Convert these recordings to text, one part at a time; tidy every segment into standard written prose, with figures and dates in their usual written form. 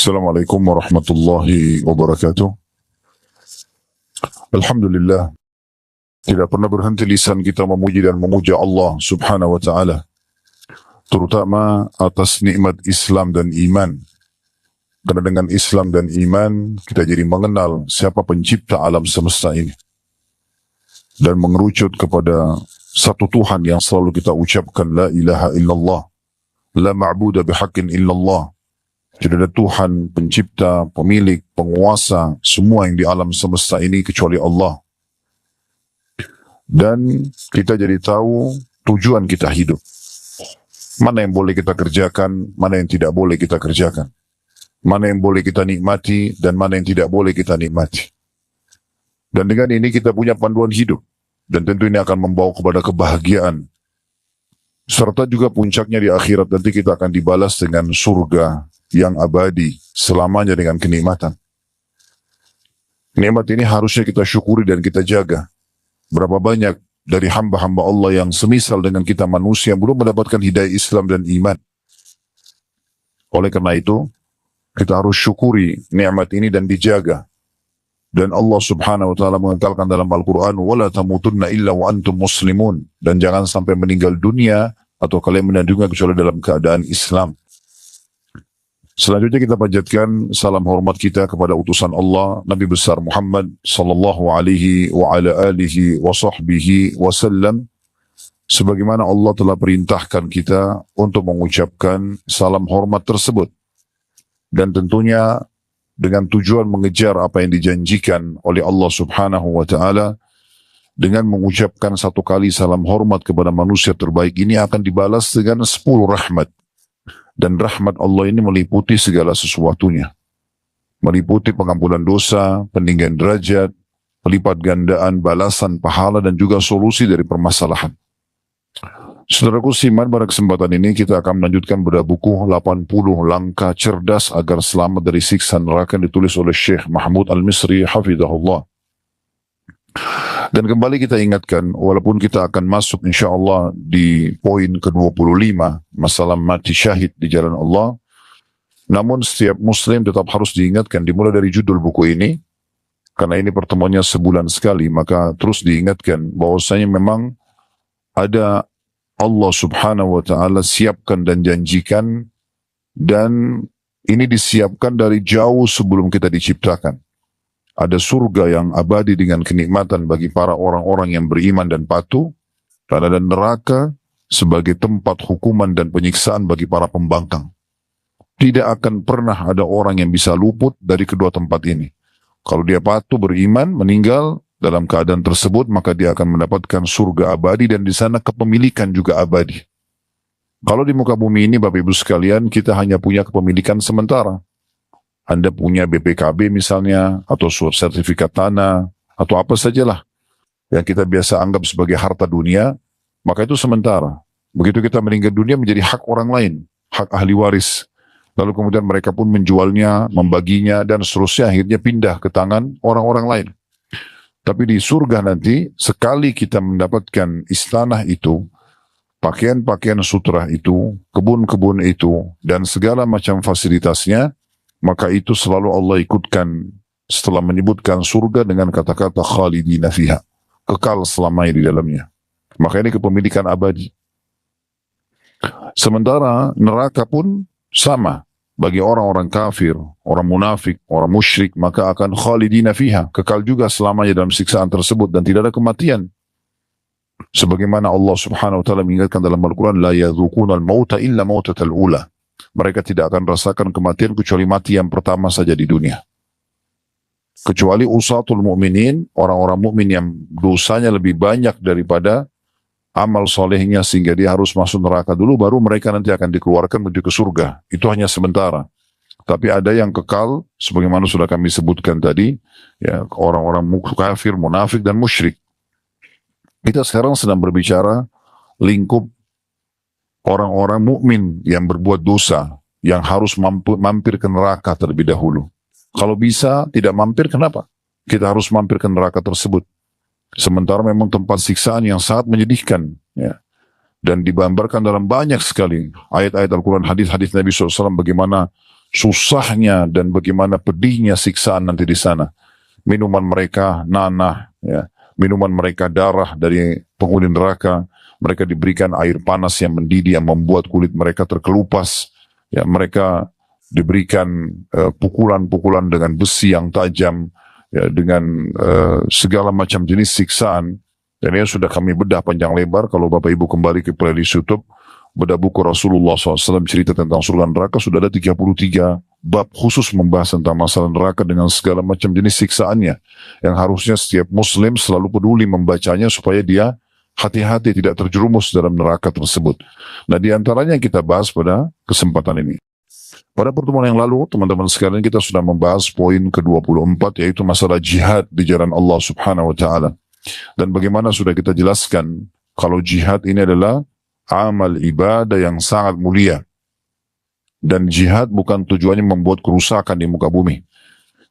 Assalamualaikum warahmatullahi wabarakatuh. Alhamdulillah, tidak pernah berhenti lisan kita memuji dan memuja Allah subhanahu wa ta'ala, terutama atas nikmat Islam dan iman. Karena dengan Islam dan iman, kita jadi mengenal siapa pencipta alam semesta ini. Dan mengerucut kepada satu Tuhan yang selalu kita ucapkan, La ilaha illallah, La ma'buda bihaqqin illallah. Tidak ada Tuhan, pencipta, pemilik, penguasa, semua yang di alam semesta ini kecuali Allah. Dan kita jadi tahu tujuan kita hidup. Mana yang boleh kita kerjakan, mana yang tidak boleh kita kerjakan. Mana yang boleh kita nikmati, dan mana yang tidak boleh kita nikmati. Dan dengan ini kita punya panduan hidup. Dan tentu ini akan membawa kepada kebahagiaan. Serta juga puncaknya di akhirat, nanti kita akan dibalas dengan surga yang abadi selamanya dengan kenikmatan. Nikmat ini harusnya kita syukuri dan kita jaga. Berapa banyak dari hamba-hamba Allah yang semisal dengan kita manusia belum mendapatkan hidayah Islam dan iman. Oleh karena itu, kita harus syukuri nikmat ini dan dijaga. Dan Allah subhanahu wa ta'ala mengekalkan dalam Al-Quran, وَلَا تَمُوتُنَّ إِلَّا وَأَنْتُمْ مُسْلِمُونَ. Dan jangan sampai meninggal dunia atau kalian meninggal dunia kecuali dalam keadaan Islam. Selanjutnya kita panjatkan salam hormat kita kepada utusan Allah, Nabi besar Muhammad sallallahu alaihi wa ala alihi wa sahbihi wasallam. Sebagaimana Allah telah perintahkan kita untuk mengucapkan salam hormat tersebut. Dan tentunya dengan tujuan mengejar apa yang dijanjikan oleh Allah subhanahu wa ta'ala. Dengan mengucapkan satu kali salam hormat kepada manusia terbaik ini akan dibalas dengan 10 rahmat. Dan rahmat Allah ini meliputi segala sesuatunya. Meliputi pengampunan dosa, peninggian derajat, pelipat gandaan, balasan, pahala, dan juga solusi dari permasalahan. Saudaraku siman, pada kesempatan ini kita akan melanjutkan pada buku 80 langkah cerdas agar selamat dari siksa neraka yang ditulis oleh Syekh Mahmud Al-Misri hafizahullah. Dan kembali kita ingatkan, walaupun kita akan masuk insyaAllah di poin ke-25, masalah mati syahid di jalan Allah, namun setiap muslim tetap harus diingatkan, dimulai dari judul buku ini, karena ini pertemuannya sebulan sekali, maka terus diingatkan bahwasanya memang ada Allah subhanahu wa ta'ala siapkan dan janjikan, dan ini disiapkan dari jauh sebelum kita diciptakan. Ada surga yang abadi dengan kenikmatan bagi para orang-orang yang beriman dan patuh, dan ada neraka sebagai tempat hukuman dan penyiksaan bagi para pembangkang. Tidak akan pernah ada orang yang bisa luput dari kedua tempat ini. Kalau dia patuh beriman, meninggal dalam keadaan tersebut, maka dia akan mendapatkan surga abadi dan di sana kepemilikan juga abadi. Kalau di muka bumi ini, Bapak Ibu sekalian, kita hanya punya kepemilikan sementara. Anda punya BPKB misalnya, atau surat sertifikat tanah, atau apa sajalah yang kita biasa anggap sebagai harta dunia, maka itu sementara. Begitu kita meninggal dunia menjadi hak orang lain, hak ahli waris. Lalu kemudian mereka pun menjualnya, membaginya, dan seterusnya akhirnya pindah ke tangan orang-orang lain. Tapi di surga nanti, sekali kita mendapatkan istana itu, pakaian-pakaian sutra itu, kebun-kebun itu, dan segala macam fasilitasnya, maka itu selalu Allah ikutkan setelah menyebutkan surga dengan kata-kata khalidina fiha, kekal selamanya di dalamnya. Maka ini kepemilikan abadi. Sementara neraka pun sama bagi orang-orang kafir, orang munafik, orang musyrik, maka akan khalidina fiha, kekal juga selamanya dalam siksaan tersebut dan tidak ada kematian. Sebagaimana Allah subhanahu wa ta'ala mengingatkan dalam Al-Quran, la yadhuquna al-mauta illa mautatal ula. Mereka tidak akan rasakan kematian kecuali mati yang pertama saja di dunia. Kecuali usatul mu'minin, orang-orang mukmin yang dosanya lebih banyak daripada amal solehnya sehingga dia harus masuk neraka dulu, baru mereka nanti akan dikeluarkan menuju ke surga. Itu hanya sementara. Tapi ada yang kekal, sebagaimana sudah kami sebutkan tadi, ya, orang-orang kafir, munafik, dan musyrik. Kita sekarang sedang berbicara lingkup orang-orang mukmin yang berbuat dosa, yang harus mampir ke neraka terlebih dahulu. Kalau bisa tidak mampir, kenapa? Kita harus mampir ke neraka tersebut. Sementara memang tempat siksaan yang sangat menyedihkan. Ya. Dan digambarkan dalam banyak sekali ayat-ayat Al-Quran, hadis-hadis Nabi SAW, bagaimana susahnya dan bagaimana pedihnya siksaan nanti di sana. Minuman mereka nanah, ya. Minuman mereka darah dari penghuni neraka. Mereka diberikan air panas yang mendidih yang membuat kulit mereka terkelupas. Ya, mereka diberikan pukulan-pukulan dengan besi yang tajam, ya, dengan segala macam jenis siksaan. Dan ini sudah kami bedah panjang lebar. Kalau Bapak Ibu kembali ke playlist YouTube, bedah buku Rasulullah SAW cerita tentang surga neraka, sudah ada 33 bab khusus membahas tentang masalah neraka dengan segala macam jenis siksaannya, yang harusnya setiap muslim selalu peduli membacanya supaya dia hati-hati tidak terjerumus dalam neraka tersebut. Nah, di antaranya yang kita bahas pada kesempatan ini. Pada pertemuan yang lalu, teman-teman sekalian, kita sudah membahas poin ke-24, yaitu masalah jihad di jalan Allah Subhanahu wa Ta'ala. Dan bagaimana sudah kita jelaskan kalau jihad ini adalah amal ibadah yang sangat mulia. Dan jihad bukan tujuannya membuat kerusakan di muka bumi,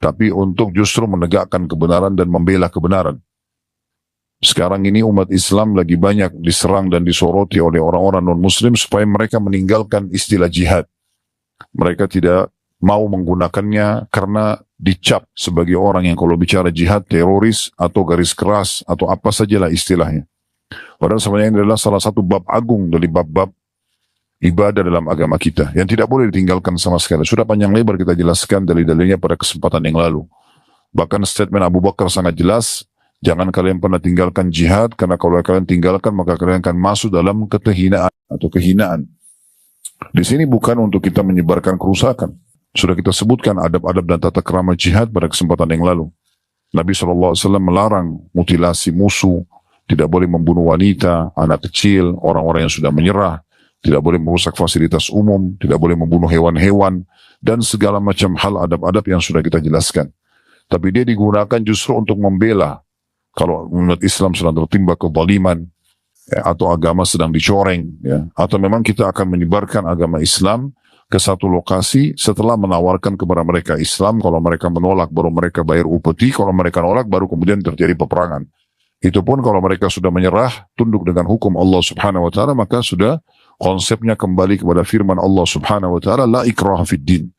tapi untuk justru menegakkan kebenaran dan membela kebenaran. Sekarang ini umat Islam lagi banyak diserang dan disoroti oleh orang-orang non-muslim supaya mereka meninggalkan istilah jihad. Mereka tidak mau menggunakannya karena dicap sebagai orang yang kalau bicara jihad teroris atau garis keras atau apa sajalah istilahnya. Padahal sebenarnya ini adalah salah satu bab agung dari bab-bab ibadah dalam agama kita yang tidak boleh ditinggalkan sama sekali. Sudah panjang lebar kita jelaskan dalil-dalilnya pada kesempatan yang lalu. Bahkan statement Abu Bakar sangat jelas, jangan kalian pernah tinggalkan jihad, karena kalau kalian tinggalkan maka kalian akan masuk dalam kehinaan atau kehinaan. Di sini bukan untuk kita menyebarkan kerusakan. Sudah kita sebutkan adab-adab dan tata krama jihad pada kesempatan yang lalu. Nabi SAW melarang mutilasi musuh, tidak boleh membunuh wanita, anak kecil, orang-orang yang sudah menyerah, tidak boleh merusak fasilitas umum, tidak boleh membunuh hewan-hewan, dan segala macam hal adab-adab yang sudah kita jelaskan. Tapi dia digunakan justru untuk membela kalau umat Islam sedang tertimpa kezaliman, ya, atau agama sedang dicoreng, ya, atau memang kita akan menyebarkan agama Islam ke satu lokasi setelah menawarkan kepada mereka Islam. Kalau mereka menolak baru mereka bayar upeti, kalau mereka nolak baru kemudian terjadi peperangan. Itu pun kalau mereka sudah menyerah, tunduk dengan hukum Allah Subhanahu wa Ta'ala, maka sudah konsepnya kembali kepada firman Allah Subhanahu wa Ta'ala, la ikraha fid din.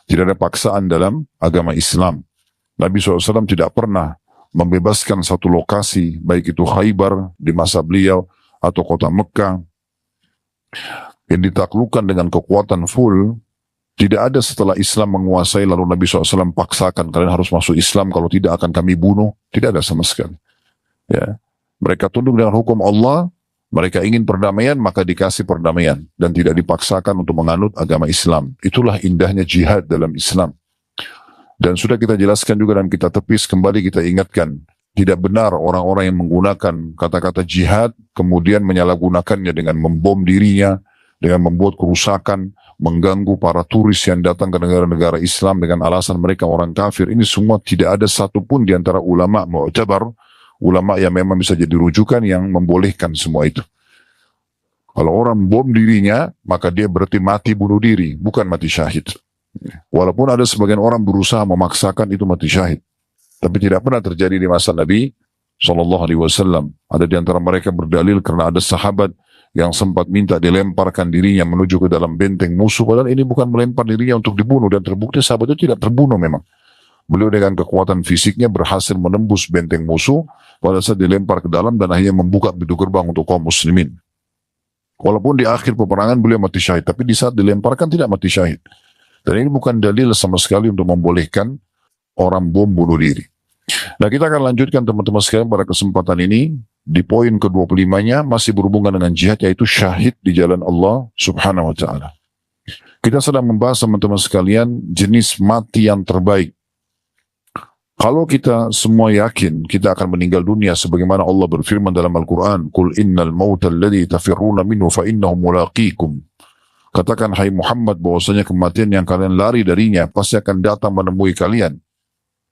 Tidak ada paksaan dalam agama Islam. Nabi SAW tidak pernah membebaskan satu lokasi, baik itu Khaybar di masa beliau atau kota Mekah yang ditaklukkan dengan kekuatan full. Tidak ada setelah Islam menguasai lalu Nabi SAW paksakan kalian harus masuk Islam, kalau tidak akan kami bunuh. Tidak ada sama sekali. Ya, mereka tunduk dengan hukum Allah, mereka ingin perdamaian maka dikasih perdamaian dan tidak dipaksakan untuk menganut agama Islam. Itulah indahnya jihad dalam Islam. Dan sudah kita jelaskan juga dan kita tepis kembali, kita ingatkan, tidak benar orang-orang yang menggunakan kata-kata jihad kemudian menyalahgunakannya dengan membom dirinya, dengan membuat kerusakan, mengganggu para turis yang datang ke negara-negara Islam dengan alasan mereka orang kafir. Ini semua tidak ada satupun di antara ulama mu'tabar, ulama yang memang bisa jadi rujukan yang membolehkan semua itu. Kalau orang bom dirinya, maka dia berarti mati bunuh diri, bukan mati syahid. Walaupun ada sebagian orang berusaha memaksakan itu mati syahid, tapi tidak pernah terjadi di masa Nabi SAW. Ada di antara mereka berdalil karena ada sahabat yang sempat minta dilemparkan dirinya menuju ke dalam benteng musuh, padahal ini bukan melempar dirinya untuk dibunuh, dan terbukti sahabat itu tidak terbunuh memang. Beliau dengan kekuatan fisiknya berhasil menembus benteng musuh pada saat dilempar ke dalam dan akhirnya membuka pintu gerbang untuk kaum muslimin. Walaupun di akhir peperangan beliau mati syahid, tapi di saat dilemparkan tidak mati syahid. Dan ini bukan dalil sama sekali untuk membolehkan orang bom bunuh diri. Nah, kita akan lanjutkan teman-teman sekalian pada kesempatan ini di poin ke-25-nya, masih berhubungan dengan jihad, yaitu syahid di jalan Allah Subhanahu wa Ta'ala. Kita sedang membahas teman-teman sekalian jenis mati yang terbaik. Kalau kita semua yakin kita akan meninggal dunia sebagaimana Allah berfirman dalam Al-Quran, Qul innal mauta alladhi tafirruna minhu fa innahu mulaqikum. Katakan, hai Muhammad, bahwasanya kematian yang kalian lari darinya pasti akan datang menemui kalian.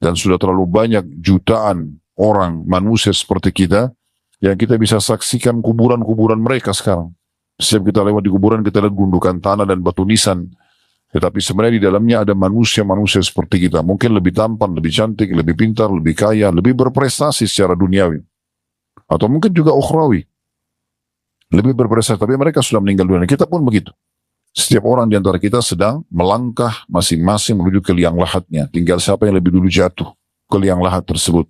Dan sudah terlalu banyak jutaan orang manusia seperti kita yang kita bisa saksikan kuburan-kuburan mereka sekarang. Setiap kita lewat di kuburan kita lihat gundukan tanah dan batu nisan. Tetapi sebenarnya di dalamnya ada manusia-manusia seperti kita. Mungkin lebih tampan, lebih cantik, lebih pintar, lebih kaya, lebih berprestasi secara duniawi. Atau mungkin juga ukhrawi. Lebih berprestasi, tapi mereka sudah meninggal dunia. Kita pun begitu. Setiap orang di antara kita sedang melangkah masing-masing menuju ke liang lahatnya. Tinggal siapa yang lebih dulu jatuh ke liang lahat tersebut.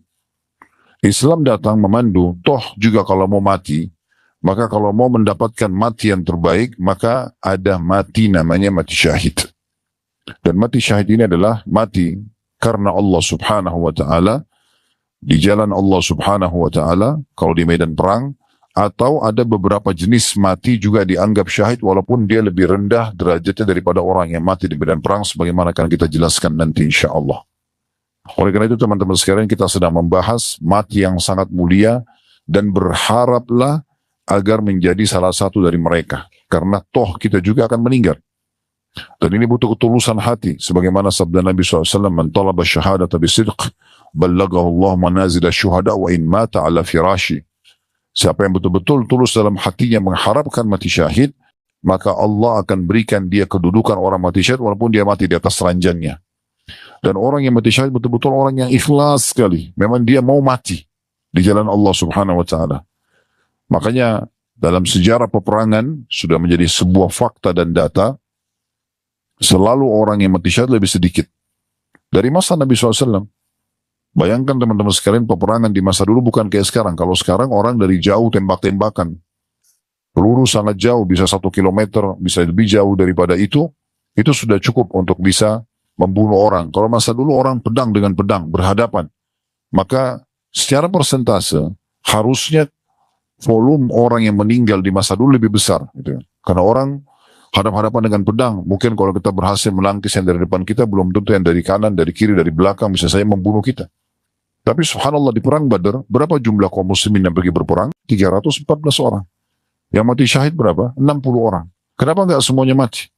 Islam datang memandu, toh juga kalau mau mati, maka kalau mau mendapatkan mati yang terbaik, maka ada mati namanya mati syahid. Dan mati syahid ini adalah mati karena Allah subhanahu wa ta'ala, di jalan Allah subhanahu wa ta'ala, kalau di medan perang, atau ada beberapa jenis mati juga dianggap syahid walaupun dia lebih rendah derajatnya daripada orang yang mati di medan perang sebagaimana akan kita jelaskan nanti insyaAllah. Oleh karena itu teman-teman sekalian, kita sedang membahas mati yang sangat mulia dan berharaplah agar menjadi salah satu dari mereka. Karena toh kita juga akan meninggal. Dan ini butuh ketulusan hati. Sebagaimana sabda Nabi SAW, "Man talaba syahadata bisidq, ballagahu Allah manazil syuhada wa in mata ala firashi." Siapa yang betul-betul tulus dalam hatinya mengharapkan mati syahid, maka Allah akan berikan dia kedudukan orang mati syahid walaupun dia mati di atas ranjangnya. Dan orang yang mati syahid betul-betul orang yang ikhlas sekali. Memang dia mau mati di jalan Allah subhanahu wa ta'ala. Makanya dalam sejarah peperangan sudah menjadi sebuah fakta dan data, selalu orang yang mati syahid lebih sedikit. Dari masa Nabi SAW. Bayangkan teman-teman sekalian, peperangan di masa dulu bukan kayak sekarang. Kalau sekarang orang dari jauh tembak-tembakan. Peluru sangat jauh, bisa 1 kilometer, bisa lebih jauh daripada itu sudah cukup untuk bisa membunuh orang. Kalau masa dulu orang pedang dengan pedang berhadapan, maka secara persentase harusnya volume orang yang meninggal di masa dulu lebih besar, gitu. Karena orang hadap-hadapan dengan pedang, mungkin kalau kita berhasil melangkis yang dari depan kita, belum tentu yang dari kanan, dari kiri, dari belakang bisa saja membunuh kita. Tapi subhanallah di perang Badar, berapa jumlah kaum muslimin yang pergi berperang? 314 orang. Yang mati syahid berapa? 60 orang. Kenapa enggak semuanya mati?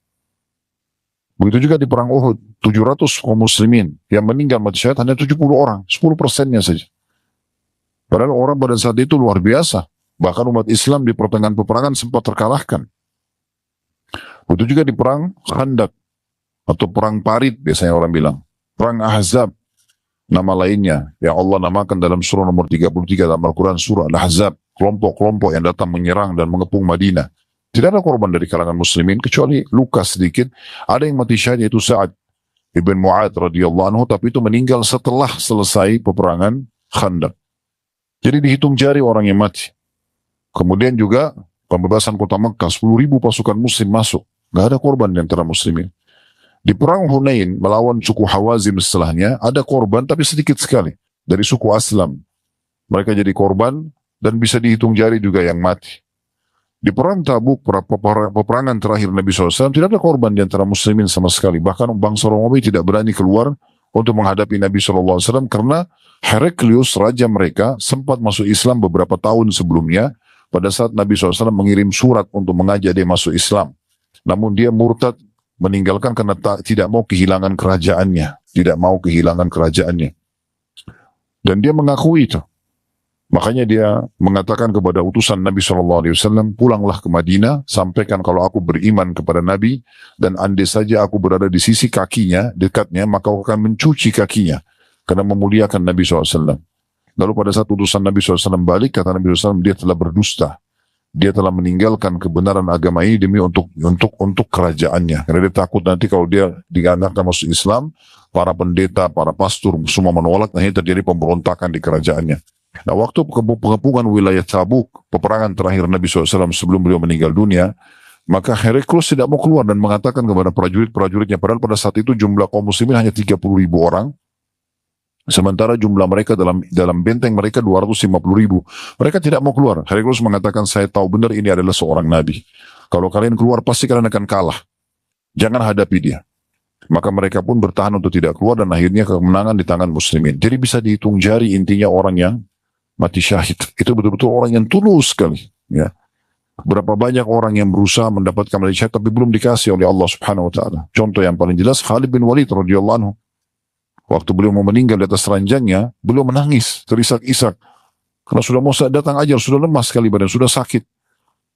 Begitu juga di perang Uhud, 700 kaum muslimin yang meninggal mati syahid hanya 70 orang, 10%-nya saja. Padahal orang pada saat itu luar biasa. Bahkan umat Islam di pertengahan peperangan sempat terkalahkan. Begitu juga di perang Khandaq atau perang Parit biasanya orang bilang. Perang Ahzab, nama lainnya yang Allah namakan dalam surah nomor 33 dalam Al-Quran, surah Al-Ahzab, kelompok-kelompok yang datang menyerang dan mengepung Madinah. Tidak ada korban dari kalangan muslimin kecuali luka sedikit. Ada yang mati syahid yaitu Sa'ad ibn Mu'ad radhiyallahu anhu, tapi itu meninggal setelah selesai peperangan Khandaq. Jadi dihitung jari orang yang mati. Kemudian juga pembebasan kota Mekah, 10.000 pasukan muslim masuk. Gak ada korban di antara muslimin. Di perang Hunain melawan suku Hawazim setelahnya ada korban tapi sedikit sekali dari suku Aslam. Mereka jadi korban dan bisa dihitung jari juga yang mati. Di perang Tabuk, peperangan terakhir Nabi SAW, tidak ada korban di antara muslimin sama sekali. Bahkan bangsa Romawi tidak berani keluar untuk menghadapi Nabi SAW karena Heraklius, raja mereka, sempat masuk Islam beberapa tahun sebelumnya pada saat Nabi SAW mengirim surat untuk mengajak dia masuk Islam. Namun dia murtad, meninggalkan karena tidak mau kehilangan kerajaannya. Tidak mau kehilangan kerajaannya. Dan dia mengakui itu. Makanya dia mengatakan kepada utusan Nabi SAW, pulanglah ke Madinah, sampaikan kalau aku beriman kepada Nabi, dan andai saja aku berada di sisi kakinya, dekatnya, maka aku akan mencuci kakinya, karena memuliakan Nabi SAW. Lalu pada saat utusan Nabi SAW balik, kata Nabi SAW, dia telah berdusta. Dia telah meninggalkan kebenaran agama ini demi untuk kerajaannya. Karena dia takut nanti kalau dia diantarkan masuk Islam, para pendeta, para pastor, semua menolak, akhirnya terjadi pemberontakan di kerajaannya. Nah, waktu pengepungan wilayah Tabuk, peperangan terakhir Nabi SAW sebelum beliau meninggal dunia, maka Heraklius tidak mau keluar dan mengatakan kepada prajurit-prajuritnya, padahal pada saat itu jumlah kaum muslimin hanya 30.000 orang, sementara jumlah mereka dalam benteng mereka 250.000. Mereka tidak mau keluar. Heraklius mengatakan, saya tahu benar ini adalah seorang nabi. Kalau kalian keluar pasti kalian akan kalah. Jangan hadapi dia. Maka mereka pun bertahan untuk tidak keluar dan akhirnya kemenangan di tangan muslimin. Jadi bisa dihitung jari intinya orang yang mati syahid. Itu betul-betul orang yang tulus sekali. Ya. Berapa banyak orang yang berusaha mendapatkan mati syahid tapi belum dikasih oleh Allah Subhanahu Wa Taala. Contoh yang paling jelas Khalid bin Walid radhiyallahu anhu. Waktu beliau mau meninggal di atas ranjangnya, beliau menangis, terisak-isak. Karena sudah mau datang ajal, sudah lemas sekali badan, sudah sakit.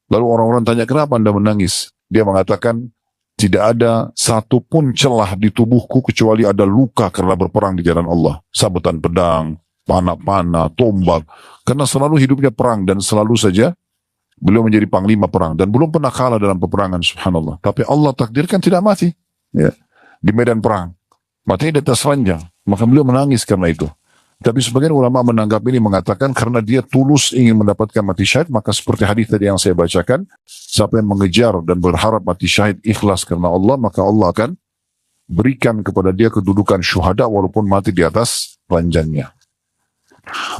Lalu orang-orang tanya, kenapa Anda menangis? Dia mengatakan, tidak ada satupun celah di tubuhku kecuali ada luka karena berperang di jalan Allah. Sabetan pedang, panah-panah, tombak. Karena selalu hidupnya perang dan selalu saja Beliau menjadi panglima perang dan belum pernah kalah dalam peperangan, subhanallah. Tapi Allah takdirkan tidak mati, ya, di medan perang. Matinya di atas ranjang. Maka beliau menangis karena itu. Tapi sebagian ulama menanggap ini, mengatakan karena dia tulus ingin mendapatkan mati syahid, maka seperti hadis tadi yang saya bacakan, siapa yang mengejar dan berharap mati syahid ikhlas karena Allah, maka Allah akan berikan kepada dia kedudukan syuhada walaupun mati di atas ranjangnya.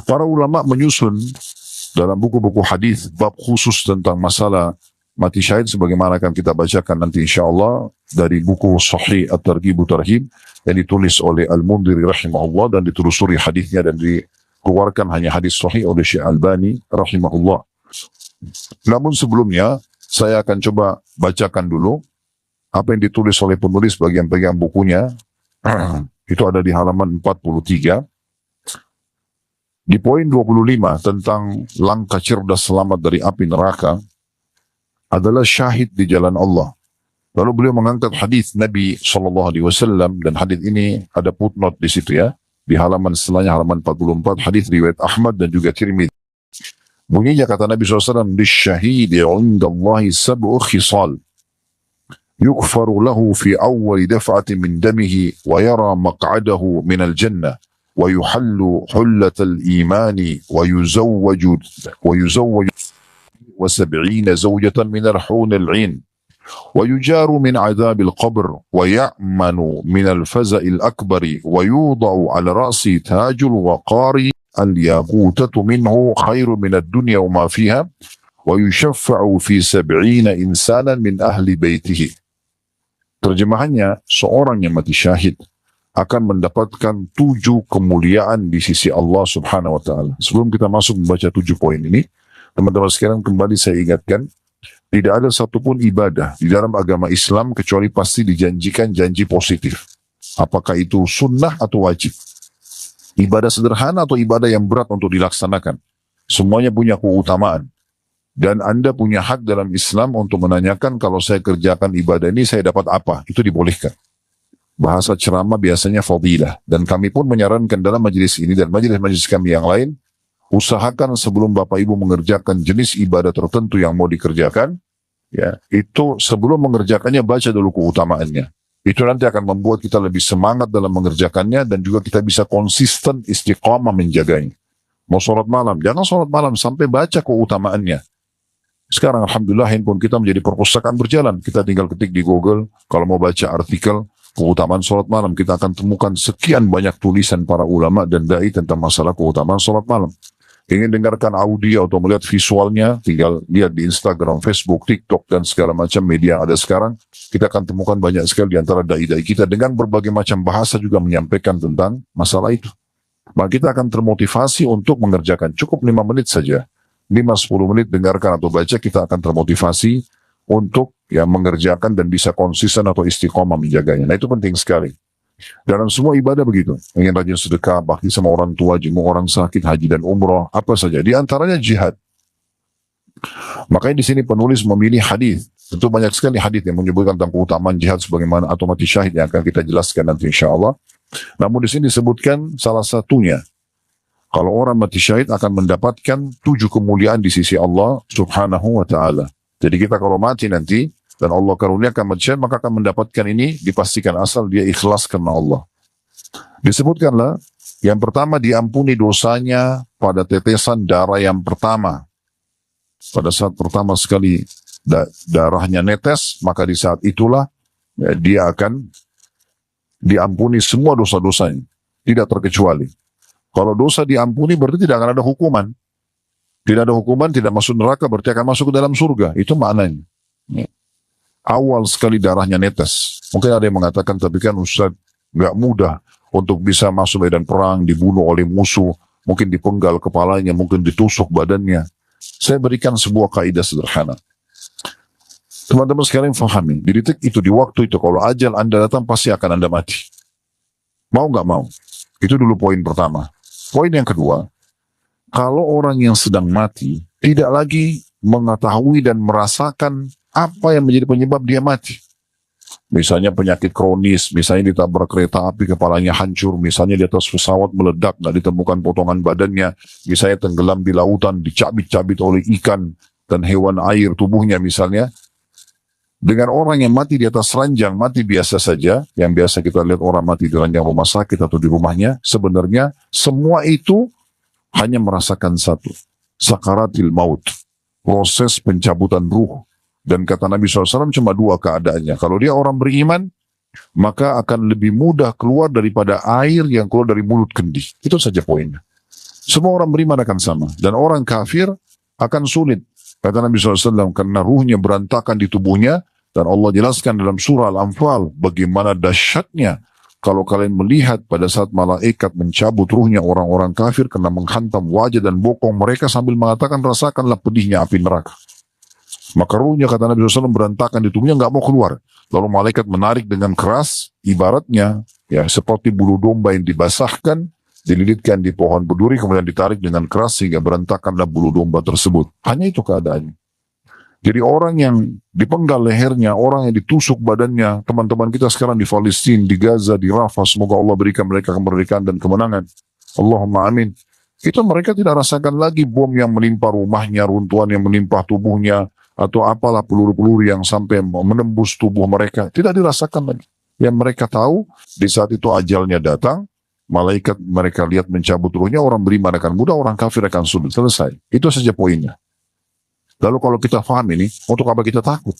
Para ulama menyusun dalam buku-buku hadis bab khusus tentang masalah mati syahid sebagaimana akan kita bacakan nanti insyaallah dari buku Sahih At-Targhib Tarhib yang ditulis oleh Al-Mundhiri rahimahullah dan ditelusuri hadisnya dan dikeluarkan hanya hadis sahih oleh Syekh Albani rahimahullah. Namun sebelumnya saya akan coba bacakan dulu apa yang ditulis oleh penulis bagian-bagian bukunya. Itu ada di halaman 43. Di poin 25 tentang langkah cerdas selamat dari api neraka adalah syahid di jalan Allah. Lalu beliau mengangkat hadis Nabi SAW dan hadis ini ada footnote di situ ya. Di halaman setelahnya halaman 44 hadis riwayat Ahmad dan juga Tirmidzi. Bunyinya kata Nabi SAW, "Lisyahidi 'inda Allahi sab'u khisal. Yukfaru lahu fi awwal daf'atin min damihi wa yara maq'adahu min al-jannah. ويحل حلة الإيمان ويزوج و70 زوجة من الحور العين ويجار من عذاب القبر ويأمن من الفزع الأكبر ويوضع على رأسه تاج الوقار الياقوتة منه خير من الدنيا وما فيها ويشفع في 70 إنسانا من أهل بيته." Terjemahannya, seorang yang mati syahid akan mendapatkan 7 kemuliaan di sisi Allah subhanahu wa ta'ala. Sebelum kita masuk membaca 7 poin ini, teman-teman sekalian kembali saya ingatkan, tidak ada satupun ibadah di dalam agama Islam kecuali pasti dijanjikan janji positif. Apakah itu sunnah atau wajib? Ibadah sederhana atau ibadah yang berat untuk dilaksanakan. Semuanya punya keutamaan. Dan Anda punya hak dalam Islam untuk menanyakan, kalau saya kerjakan ibadah ini saya dapat apa? Itu dibolehkan. Bahasa ceramah biasanya fadilah. Dan kami pun menyarankan dalam majelis ini dan majelis-majelis kami yang lain, usahakan sebelum Bapak Ibu mengerjakan jenis ibadah tertentu yang mau dikerjakan, ya, itu sebelum mengerjakannya baca dulu keutamaannya. Itu nanti akan membuat kita lebih semangat dalam mengerjakannya dan juga kita bisa konsisten istiqamah menjaganya. Mau sholat malam, jangan sholat malam sampai baca keutamaannya. Sekarang alhamdulillah handphone kita menjadi perpustakaan berjalan. Kita tinggal ketik di Google, kalau mau baca artikel keutamaan sholat malam, kita akan temukan sekian banyak tulisan para ulama dan dai tentang masalah keutamaan sholat malam. Ingin dengarkan audio atau melihat visualnya, tinggal lihat di Instagram, Facebook, TikTok, dan segala macam media yang ada sekarang. Kita akan temukan banyak sekali di antara dai-dai kita dengan berbagai macam bahasa juga menyampaikan tentang masalah itu. Maka kita akan termotivasi untuk mengerjakan. Cukup 5 menit saja. 5-10 menit dengarkan atau baca, kita akan termotivasi untuk mengerjakan dan bisa konsisten atau istiqomah menjaganya. Nah itu penting sekali. Dalam semua ibadah begitu. Ingin rajin sedekah, bakti sama orang tua, jenguk orang sakit, haji dan umroh, apa saja. Di antaranya jihad. Makanya di sini penulis memilih hadis. Tentu banyak sekali hadis yang menyebutkan tentang keutamaan jihad sebagaimana atau mati syahid yang akan kita jelaskan nanti insyaAllah. Namun di sini disebutkan salah satunya. Kalau orang mati syahid akan mendapatkan 7 kemuliaan di sisi Allah subhanahu wa ta'ala. Jadi kita kalau mati nanti, dan Allah karuniakan mati syahid, maka akan mendapatkan ini, dipastikan asal dia ikhlas karena Allah. Disebutkanlah, yang pertama diampuni dosanya pada tetesan darah yang pertama. Pada saat pertama sekali darahnya netes, maka di saat itulah dia akan diampuni semua dosa-dosanya. Tidak terkecuali. Kalau dosa diampuni berarti tidak akan ada hukuman. Tidak ada hukuman, tidak masuk neraka, berarti akan masuk ke dalam surga. Itu maknanya. Awal sekali darahnya netes. Mungkin ada yang mengatakan, tapi kan Ustaz, gak mudah untuk bisa masuk medan perang, dibunuh oleh musuh, mungkin dipenggal kepalanya, mungkin ditusuk badannya. Saya berikan sebuah kaidah sederhana. Teman-teman sekalian fahami, di detik itu, di waktu itu, kalau ajal Anda datang, pasti akan Anda mati. Mau gak mau? Itu dulu poin pertama. Poin yang kedua, kalau orang yang sedang mati tidak lagi mengetahui dan merasakan apa yang menjadi penyebab dia mati. Misalnya penyakit kronis, misalnya ditabrak kereta api kepalanya hancur, misalnya di atas pesawat meledak, nggak ditemukan potongan badannya, misalnya tenggelam di lautan, dicabit-cabit oleh ikan, dan hewan air tubuhnya misalnya, dengan orang yang mati di atas ranjang, mati biasa saja, yang biasa kita lihat orang mati di ranjang rumah sakit atau di rumahnya, sebenarnya semua itu hanya merasakan satu, sakaratil maut, proses pencabutan ruh. Dan kata Nabi SAW cuma dua keadaannya. Kalau dia orang beriman, maka akan lebih mudah keluar daripada air yang keluar dari mulut kendi. Itu saja poinnya. Semua orang beriman akan sama. Dan orang kafir akan sulit. Kata Nabi SAW, karena ruhnya berantakan di tubuhnya, dan Allah jelaskan dalam surah Al-Anfal, bagaimana dahsyatnya kalau kalian melihat pada saat malaikat mencabut ruhnya orang-orang kafir, karena menghantam wajah dan bokong mereka sambil mengatakan, rasakanlah pedihnya api neraka. Maka ruhnya, kata Nabi SAW, berantakan di tubuhnya, nggak mau keluar. Lalu malaikat menarik dengan keras, ibaratnya ya seperti bulu domba yang dibasahkan, dililitkan di pohon berduri, kemudian ditarik dengan keras sehingga berantakanlah bulu domba tersebut. Hanya itu keadaannya. Jadi orang yang dipenggal lehernya, orang yang ditusuk badannya, teman-teman kita sekarang di Palestina, di Gaza, di Rafah, semoga Allah berikan mereka kemerdekaan dan kemenangan. Allahumma amin. Itu mereka tidak rasakan lagi bom yang menimpa rumahnya, runtuhan yang menimpa tubuhnya, atau apalah peluru-peluru yang sampai menembus tubuh mereka. Tidak dirasakan lagi. Yang mereka tahu, di saat itu ajalnya datang, malaikat mereka lihat mencabut ruhnya, orang beriman akan mudah, orang kafir akan sulit. Selesai. Itu saja poinnya. Lalu kalau kita faham ini, untuk apa kita takut?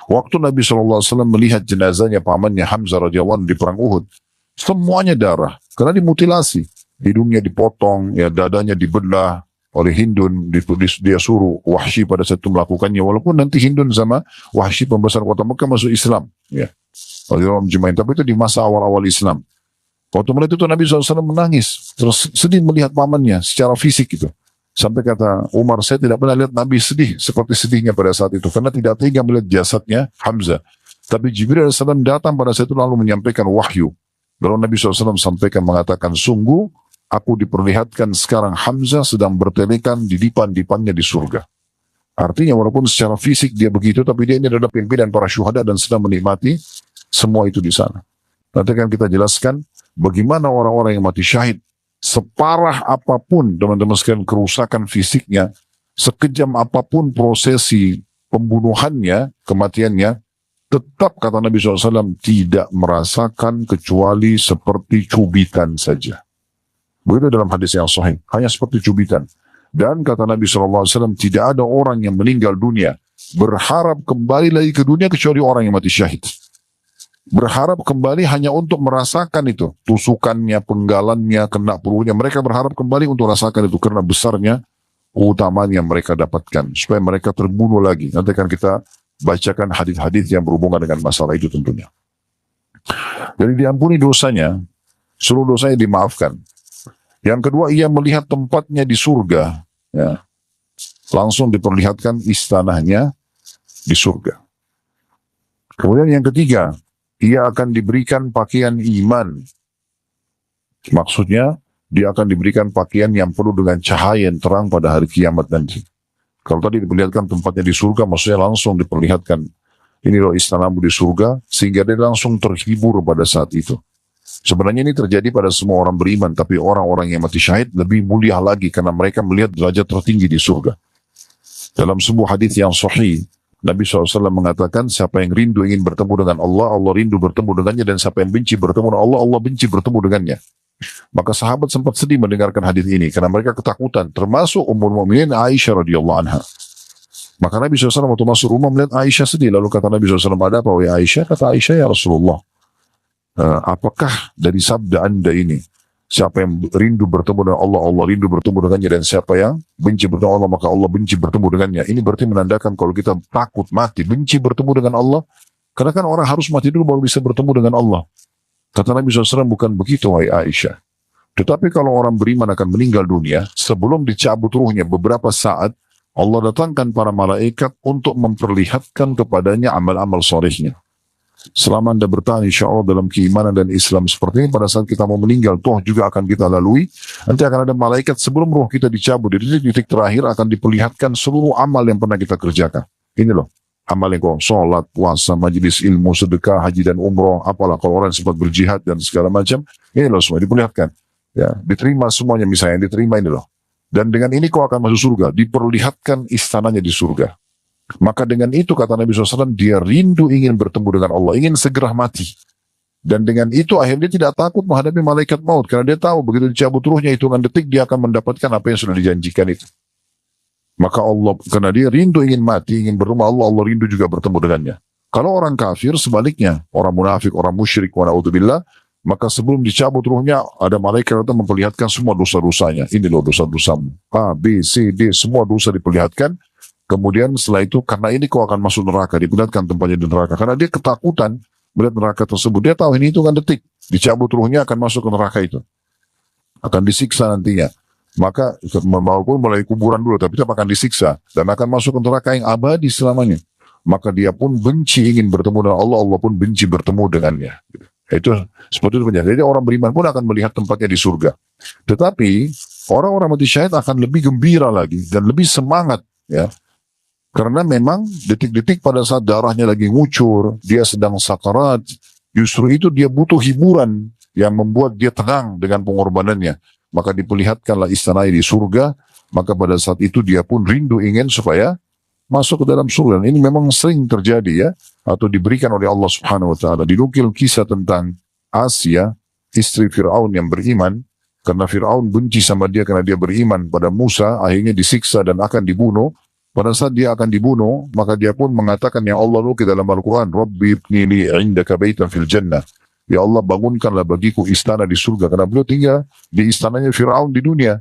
Waktu Nabi SAW melihat jenazahnya pamannya Hamzah radhiyallahu anhu di perang Uhud, semuanya darah, karena dimutilasi. Hidungnya dipotong, ya dadanya dibelah oleh Hindun, dia suruh Wahsy pada saat itu melakukannya, walaupun nanti Hindun sama Wahsy pembesar kota Mekah masuk Islam. Ya. Tapi itu di masa awal-awal Islam. Waktu melihat itu Nabi SAW menangis, terus sedih melihat pamannya secara fisik itu. Sampai kata Umar, saya tidak pernah lihat Nabi sedih seperti sedihnya pada saat itu, karena tidak tega melihat jasadnya Hamzah. Tapi Jibril AS datang pada saat itu lalu menyampaikan wahyu. Lalu Nabi SAW sampaikan mengatakan, sungguh aku diperlihatkan sekarang Hamzah sedang bertelekan di dipan-dipannya di surga. Artinya walaupun secara fisik dia begitu, tapi dia ini adalah pimpinan para syuhada dan sedang menikmati semua itu di sana. Nanti akan kita jelaskan bagaimana orang-orang yang mati syahid, separah apapun teman-teman sekalian kerusakan fisiknya, sekejam apapun prosesi pembunuhannya, kematiannya, tetap kata Nabi SAW tidak merasakan kecuali seperti cubitan saja. Begitu dalam hadis yang sahih, hanya seperti cubitan. Dan kata Nabi SAW, tidak ada orang yang meninggal dunia berharap kembali lagi ke dunia kecuali orang yang mati syahid. Berharap kembali hanya untuk merasakan itu, tusukannya, penggalannya, kena pelurunya. Mereka berharap kembali untuk merasakan itu karena besarnya keutamaan yang mereka dapatkan, supaya mereka terbunuh lagi. Nanti akan kita bacakan hadis-hadis yang berhubungan dengan masalah itu tentunya. Jadi diampuni dosanya, seluruh dosanya dimaafkan. Yang kedua, ia melihat tempatnya di surga, ya. Langsung diperlihatkan istananya di surga. Kemudian yang ketiga, ia akan diberikan pakaian iman. Maksudnya, dia akan diberikan pakaian yang penuh dengan cahaya yang terang pada hari kiamat nanti. Kalau tadi diperlihatkan tempatnya di surga, maksudnya langsung diperlihatkan, ini loh istanamu di surga, sehingga dia langsung terhibur pada saat itu. Sebenarnya ini terjadi pada semua orang beriman, tapi orang-orang yang mati syahid lebih mulia lagi, karena mereka melihat derajat tertinggi di surga. Dalam sebuah hadis yang sahih, Nabi SAW mengatakan, siapa yang rindu ingin bertemu dengan Allah, Allah rindu bertemu dengannya, dan siapa yang benci bertemu dengan Allah, Allah benci bertemu dengannya. Maka sahabat sempat sedih mendengarkan hadis ini, karena mereka ketakutan, termasuk Ummul Mukminin Aisyah radhiyallahu anha. Maka Nabi SAW waktu masuk rumah melihat Aisyah sedih, lalu kata Nabi SAW, ada apa wahai Aisyah? Kata Aisyah, ya Rasulullah, apakah dari sabda anda ini, siapa yang rindu bertemu dengan Allah, Allah rindu bertemu dengannya, dan siapa yang benci bertemu Allah, maka Allah benci bertemu dengannya. Ini berarti menandakan kalau kita takut mati, benci bertemu dengan Allah, karena kan orang harus mati dulu baru bisa bertemu dengan Allah. Kata Nabi SAW, bukan begitu wahai Aisyah. Tetapi kalau orang beriman akan meninggal dunia, sebelum dicabut ruhnya beberapa saat, Allah datangkan para malaikat untuk memperlihatkan kepadanya amal-amal solehnya. Selama anda bertahan insya Allah dalam keimanan dan Islam seperti ini, pada saat kita mau meninggal, toh juga akan kita lalui, nanti akan ada malaikat sebelum ruh kita dicabut, di titik terakhir akan diperlihatkan seluruh amal yang pernah kita kerjakan. Ini loh, amal yang kau sholat, puasa, majelis ilmu, sedekah, haji dan umroh, apalah kalau orang sempat berjihad dan segala macam, ini loh semua diperlihatkan. Ya, diterima semuanya, misalnya yang diterima ini loh. Dan dengan ini kau akan masuk surga. Diperlihatkan istananya di surga. Maka dengan itu kata Nabi SAW, dia rindu ingin bertemu dengan Allah, ingin segera mati. Dan dengan itu akhirnya dia tidak takut menghadapi malaikat maut. Karena dia tahu begitu dicabut ruhnya hitungan detik, dia akan mendapatkan apa yang sudah dijanjikan itu. Maka Allah, karena dia rindu ingin mati, ingin bertemu Allah, Allah rindu juga bertemu dengannya. Kalau orang kafir sebaliknya, orang munafik, orang musyrik, wa na'udzubillah, maka sebelum dicabut ruhnya, ada malaikat datang memperlihatkan semua dosa-dosanya. Ini loh dosa-dosamu. A, B, C, D, semua dosa diperlihatkan. Kemudian setelah itu, karena ini kau akan masuk neraka, diperlihatkan tempatnya di neraka. Karena dia ketakutan melihat neraka tersebut. Dia tahu ini hitungan detik. Dicabut ruhnya akan masuk ke neraka itu. Akan disiksa nantinya. Maka, walaupun melalui kuburan dulu, tapi tetap akan disiksa. Dan akan masuk ke neraka yang abadi selamanya. Maka dia pun benci ingin bertemu dengan Allah, Allah pun benci bertemu dengannya. Itu seperti itu penjelasan. Jadi orang beriman pun akan melihat tempatnya di surga. Tetapi orang-orang mati syahid akan lebih gembira lagi dan lebih semangat, ya. Karena memang detik-detik pada saat darahnya lagi ngucur, dia sedang sakarat, justru itu dia butuh hiburan yang membuat dia tenang dengan pengorbanannya. Maka diperlihatkanlah istananya di surga, maka pada saat itu dia pun rindu ingin supaya masuk ke dalam surga. Dan ini memang sering terjadi, ya, atau diberikan oleh Allah Subhanahu wa taala. Dinukil kisah tentang Asia, istri Firaun yang beriman, karena Firaun benci sama dia karena dia beriman pada Musa, akhirnya disiksa dan akan dibunuh. Pada saat dia akan dibunuh, maka dia pun mengatakan, ya Allah, nukil dalam Al-Quran, Rabbi ibni li indaka baitan fil jannah. Ya Allah, bangunkanlah bagiku istana di surga. Karena beliau tinggal di istananya Firaun di dunia.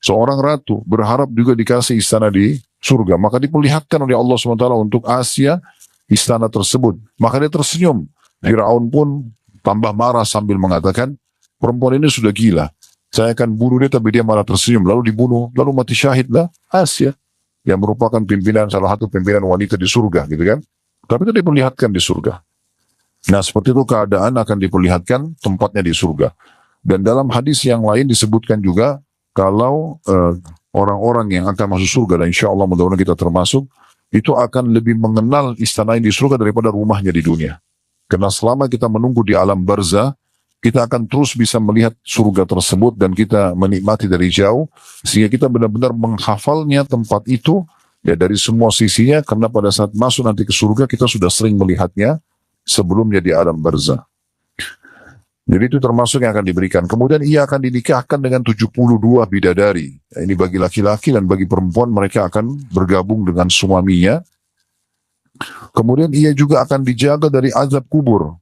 Seorang ratu berharap juga dikasih istana di surga. Maka diperlihatkan oleh Allah SWT untuk Asia istana tersebut. Maka dia tersenyum. Firaun pun tambah marah sambil mengatakan, perempuan ini sudah gila. Saya akan bunuh dia, tapi dia malah tersenyum. Lalu dibunuh, lalu mati syahidlah Asia, yang merupakan pimpinan, salah satu pimpinan wanita di surga, gitu kan. Tapi itu diperlihatkan di surga. Nah, seperti itu keadaan akan diperlihatkan tempatnya di surga. Dan dalam hadis yang lain disebutkan juga, kalau orang-orang yang akan masuk surga, dan insya Allah mudah-mudahan kita termasuk, itu akan lebih mengenal istana di surga daripada rumahnya di dunia. Karena selama kita menunggu di alam barzah, kita akan terus bisa melihat surga tersebut dan kita menikmati dari jauh, sehingga kita benar-benar menghafalnya tempat itu, ya, dari semua sisinya, karena pada saat masuk nanti ke surga, kita sudah sering melihatnya sebelumnya di alam barzah. Jadi itu termasuk yang akan diberikan. Kemudian ia akan dinikahkan dengan 72 bidadari. Ini bagi laki-laki, dan bagi perempuan mereka akan bergabung dengan suaminya. Kemudian ia juga akan dijaga dari azab kubur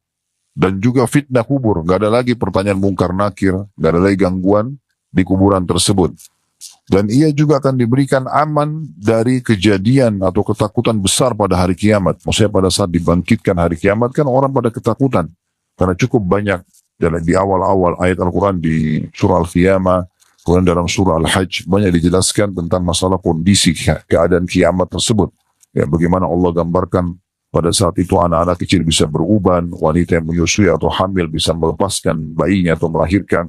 dan juga fitnah kubur. Gak ada lagi pertanyaan mungkar nakir, gak ada lagi gangguan di kuburan tersebut. Dan ia juga akan diberikan aman dari kejadian atau ketakutan besar pada hari kiamat. Maksudnya pada saat dibangkitkan hari kiamat kan orang pada ketakutan. Karena cukup banyak di awal-awal ayat Al-Quran di surah Al-Qiyamah, kemudian dalam surah Al-Hajj banyak dijelaskan tentang masalah kondisi keadaan kiamat tersebut. Ya, bagaimana Allah gambarkan pada saat itu anak-anak kecil bisa beruban, wanita yang menyusui atau hamil bisa melepaskan bayinya atau melahirkan.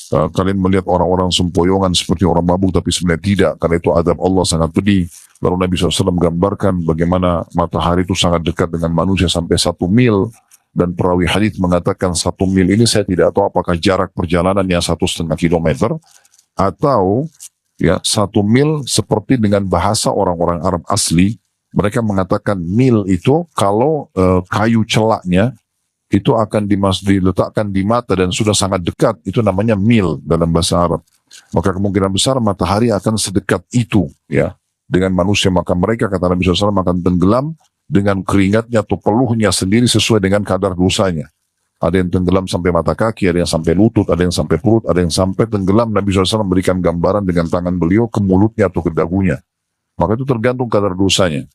Kalian melihat orang-orang sempoyongan seperti orang mabuk, tapi sebenarnya tidak, karena itu azab Allah sangat pedih. Lalu Nabi SAW menggambarkan bagaimana matahari itu sangat dekat dengan manusia sampai 1 mil, dan perawi hadits mengatakan 1 mil ini saya tidak tahu apakah jarak perjalanan yang 1,5 kilometer atau ya 1 mil seperti dengan bahasa orang-orang Arab asli. Mereka mengatakan mil itu kalau kayu celaknya itu akan diletakkan di mata dan sudah sangat dekat, itu namanya mil dalam bahasa Arab. Maka kemungkinan besar matahari akan sedekat itu, ya, dengan manusia. Maka mereka, kata Nabi SAW, akan tenggelam dengan keringatnya atau peluhnya sendiri sesuai dengan kadar dosanya. Ada yang tenggelam sampai mata kaki, ada yang sampai lutut, ada yang sampai perut, ada yang sampai tenggelam. Nabi SAW memberikan gambaran dengan tangan beliau ke mulutnya atau ke dagunya. Maka itu tergantung kadar dosanya.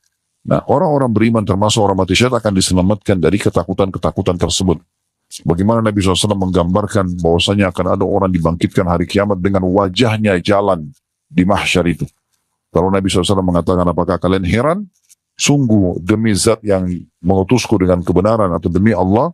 Nah, orang-orang beriman termasuk orang mati syahid akan diselamatkan dari ketakutan-ketakutan tersebut. Bagaimana Nabi SAW menggambarkan bahwasanya akan ada orang dibangkitkan hari kiamat dengan wajahnya jalan di mahsyar itu. Kalau Nabi SAW mengatakan, apakah kalian heran? Sungguh demi zat yang mengutusku dengan kebenaran, atau demi Allah,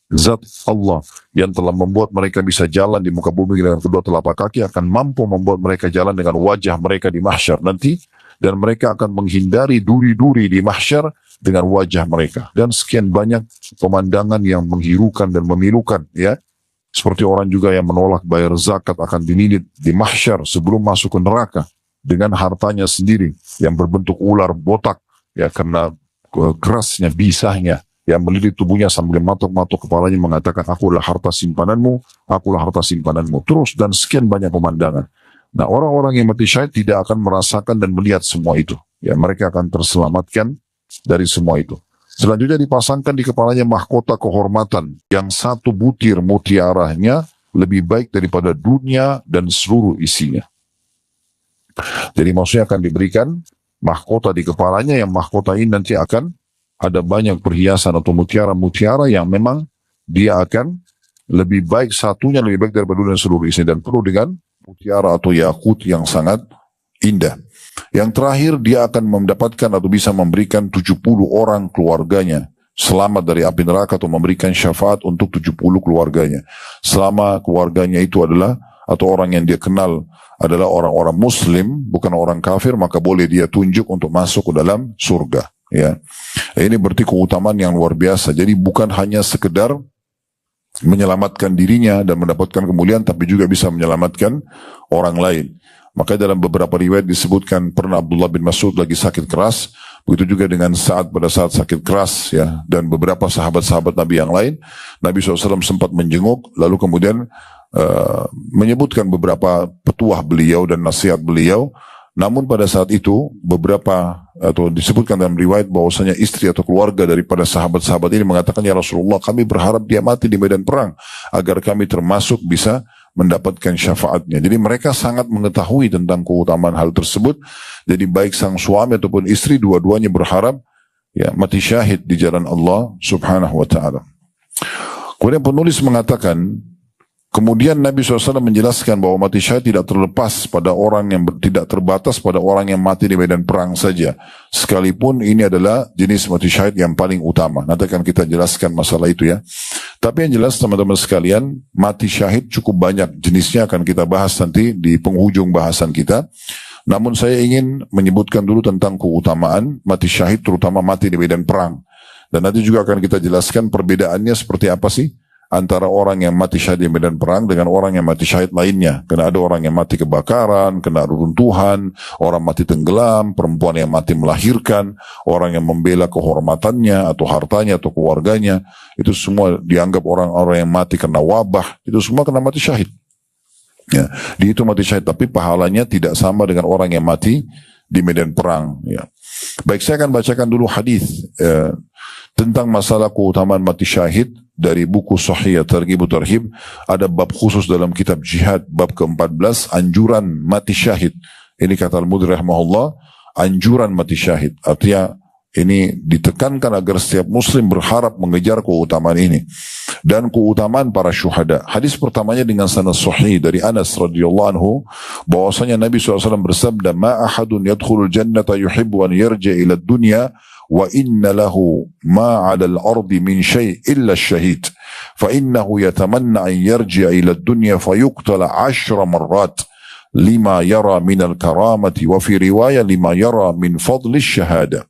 zat Allah yang telah membuat mereka bisa jalan di muka bumi dengan kedua telapak kaki akan mampu membuat mereka jalan dengan wajah mereka di mahsyar nanti, dan mereka akan menghindari duri-duri di mahsyar dengan wajah mereka. Dan sekian banyak pemandangan yang menghirukan dan memilukan, ya. Seperti orang juga yang menolak bayar zakat akan dililit di mahsyar sebelum masuk ke neraka dengan hartanya sendiri yang berbentuk ular botak, ya, karena kerasnya bisahnya yang melilit tubuhnya sambil matok-matok kepalanya mengatakan, akulah harta simpananmu, akulah harta simpananmu. Terus dan sekian banyak pemandangan. Nah, orang-orang yang mati syahid tidak akan merasakan dan melihat semua itu. Ya, mereka akan terselamatkan dari semua itu. Selanjutnya dipasangkan di kepalanya mahkota kehormatan yang satu butir mutiaranya lebih baik daripada dunia dan seluruh isinya. Jadi maksudnya akan diberikan mahkota di kepalanya, yang mahkota ini nanti akan ada banyak perhiasan atau mutiara-mutiara yang memang dia akan lebih baik, satunya lebih baik daripada dunia dan seluruh isinya, dan penuh dengan mutiara atau yakut yang sangat indah. Yang terakhir, dia akan mendapatkan atau bisa memberikan 70 orang keluarganya selamat dari api neraka, atau memberikan syafaat untuk 70 keluarganya. Selama keluarganya itu adalah, atau orang yang dia kenal adalah orang-orang muslim, bukan orang kafir, maka boleh dia tunjuk untuk masuk ke dalam surga. Ya, ini berarti keutamaan yang luar biasa. Jadi bukan hanya sekedar menyelamatkan dirinya dan mendapatkan kemuliaan, tapi juga bisa menyelamatkan orang lain. Maka dalam beberapa riwayat disebutkan pernah Abdullah bin Mas'ud lagi sakit keras, begitu juga dengan Sa'ad pada saat sakit keras, ya, dan beberapa sahabat-sahabat Nabi yang lain. Nabi SAW sempat menjenguk, lalu kemudian menyebutkan beberapa petuah beliau dan nasihat beliau. Namun pada saat itu beberapa, atau disebutkan dalam riwayat bahwasanya istri atau keluarga daripada sahabat-sahabat ini mengatakan, ya Rasulullah, kami berharap dia mati di medan perang agar kami termasuk bisa mendapatkan syafaatnya. Jadi mereka sangat mengetahui tentang keutamaan hal tersebut. Jadi baik sang suami ataupun istri, dua-duanya berharap ya mati syahid di jalan Allah Subhanahu wa taala. Kemudian penulis mengatakan, kemudian Nabi SAW menjelaskan bahwa mati syahid tidak terlepas pada orang yang tidak terbatas pada orang yang mati di medan perang saja. Sekalipun ini adalah jenis mati syahid yang paling utama. Nanti akan kita jelaskan masalah itu ya. Tapi yang jelas teman-teman sekalian, mati syahid cukup banyak jenisnya, akan kita bahas nanti di penghujung bahasan kita. Namun saya ingin menyebutkan dulu tentang keutamaan mati syahid, terutama mati di medan perang. Dan nanti juga akan kita jelaskan perbedaannya seperti apa sih antara orang yang mati syahid di medan perang dengan orang yang mati syahid lainnya. Karena ada orang yang mati kebakaran, kena runtuhan, orang mati tenggelam, perempuan yang mati melahirkan, orang yang membela kehormatannya atau hartanya atau keluarganya. Itu semua dianggap orang-orang yang mati karena wabah. Itu semua kena mati syahid. Ya, di itu mati syahid, tapi pahalanya tidak sama dengan orang yang mati di medan perang. Ya. Baik, saya akan bacakan dulu hadis tentang masalah keutamaan mati syahid dari buku Sahih Targhib Tarhib. Ada bab khusus dalam kitab jihad, bab ke-14, anjuran mati syahid. Ini kata Al-Mudhir rahimahullah, anjuran mati syahid. Artinya ini ditekankan agar setiap muslim berharap mengejar keutamaan ini dan keutamaan para syuhada. Hadis pertamanya dengan sanad sahih dari Anas radhiyallahu anhu bahwasanya Nabi SAW bersabda, "Ma ahadun yadkhulul jannata yuhibbu an yarji ila dunya wa inna lahu ma 'ala al-ardi min syai' illa asy-syahid fa innahu yatamanna an yarji'a ila dunya fayuqtala 10 marrat lima yara min al-karamati wa fi riwayah lima yara min fadli asy-syahada."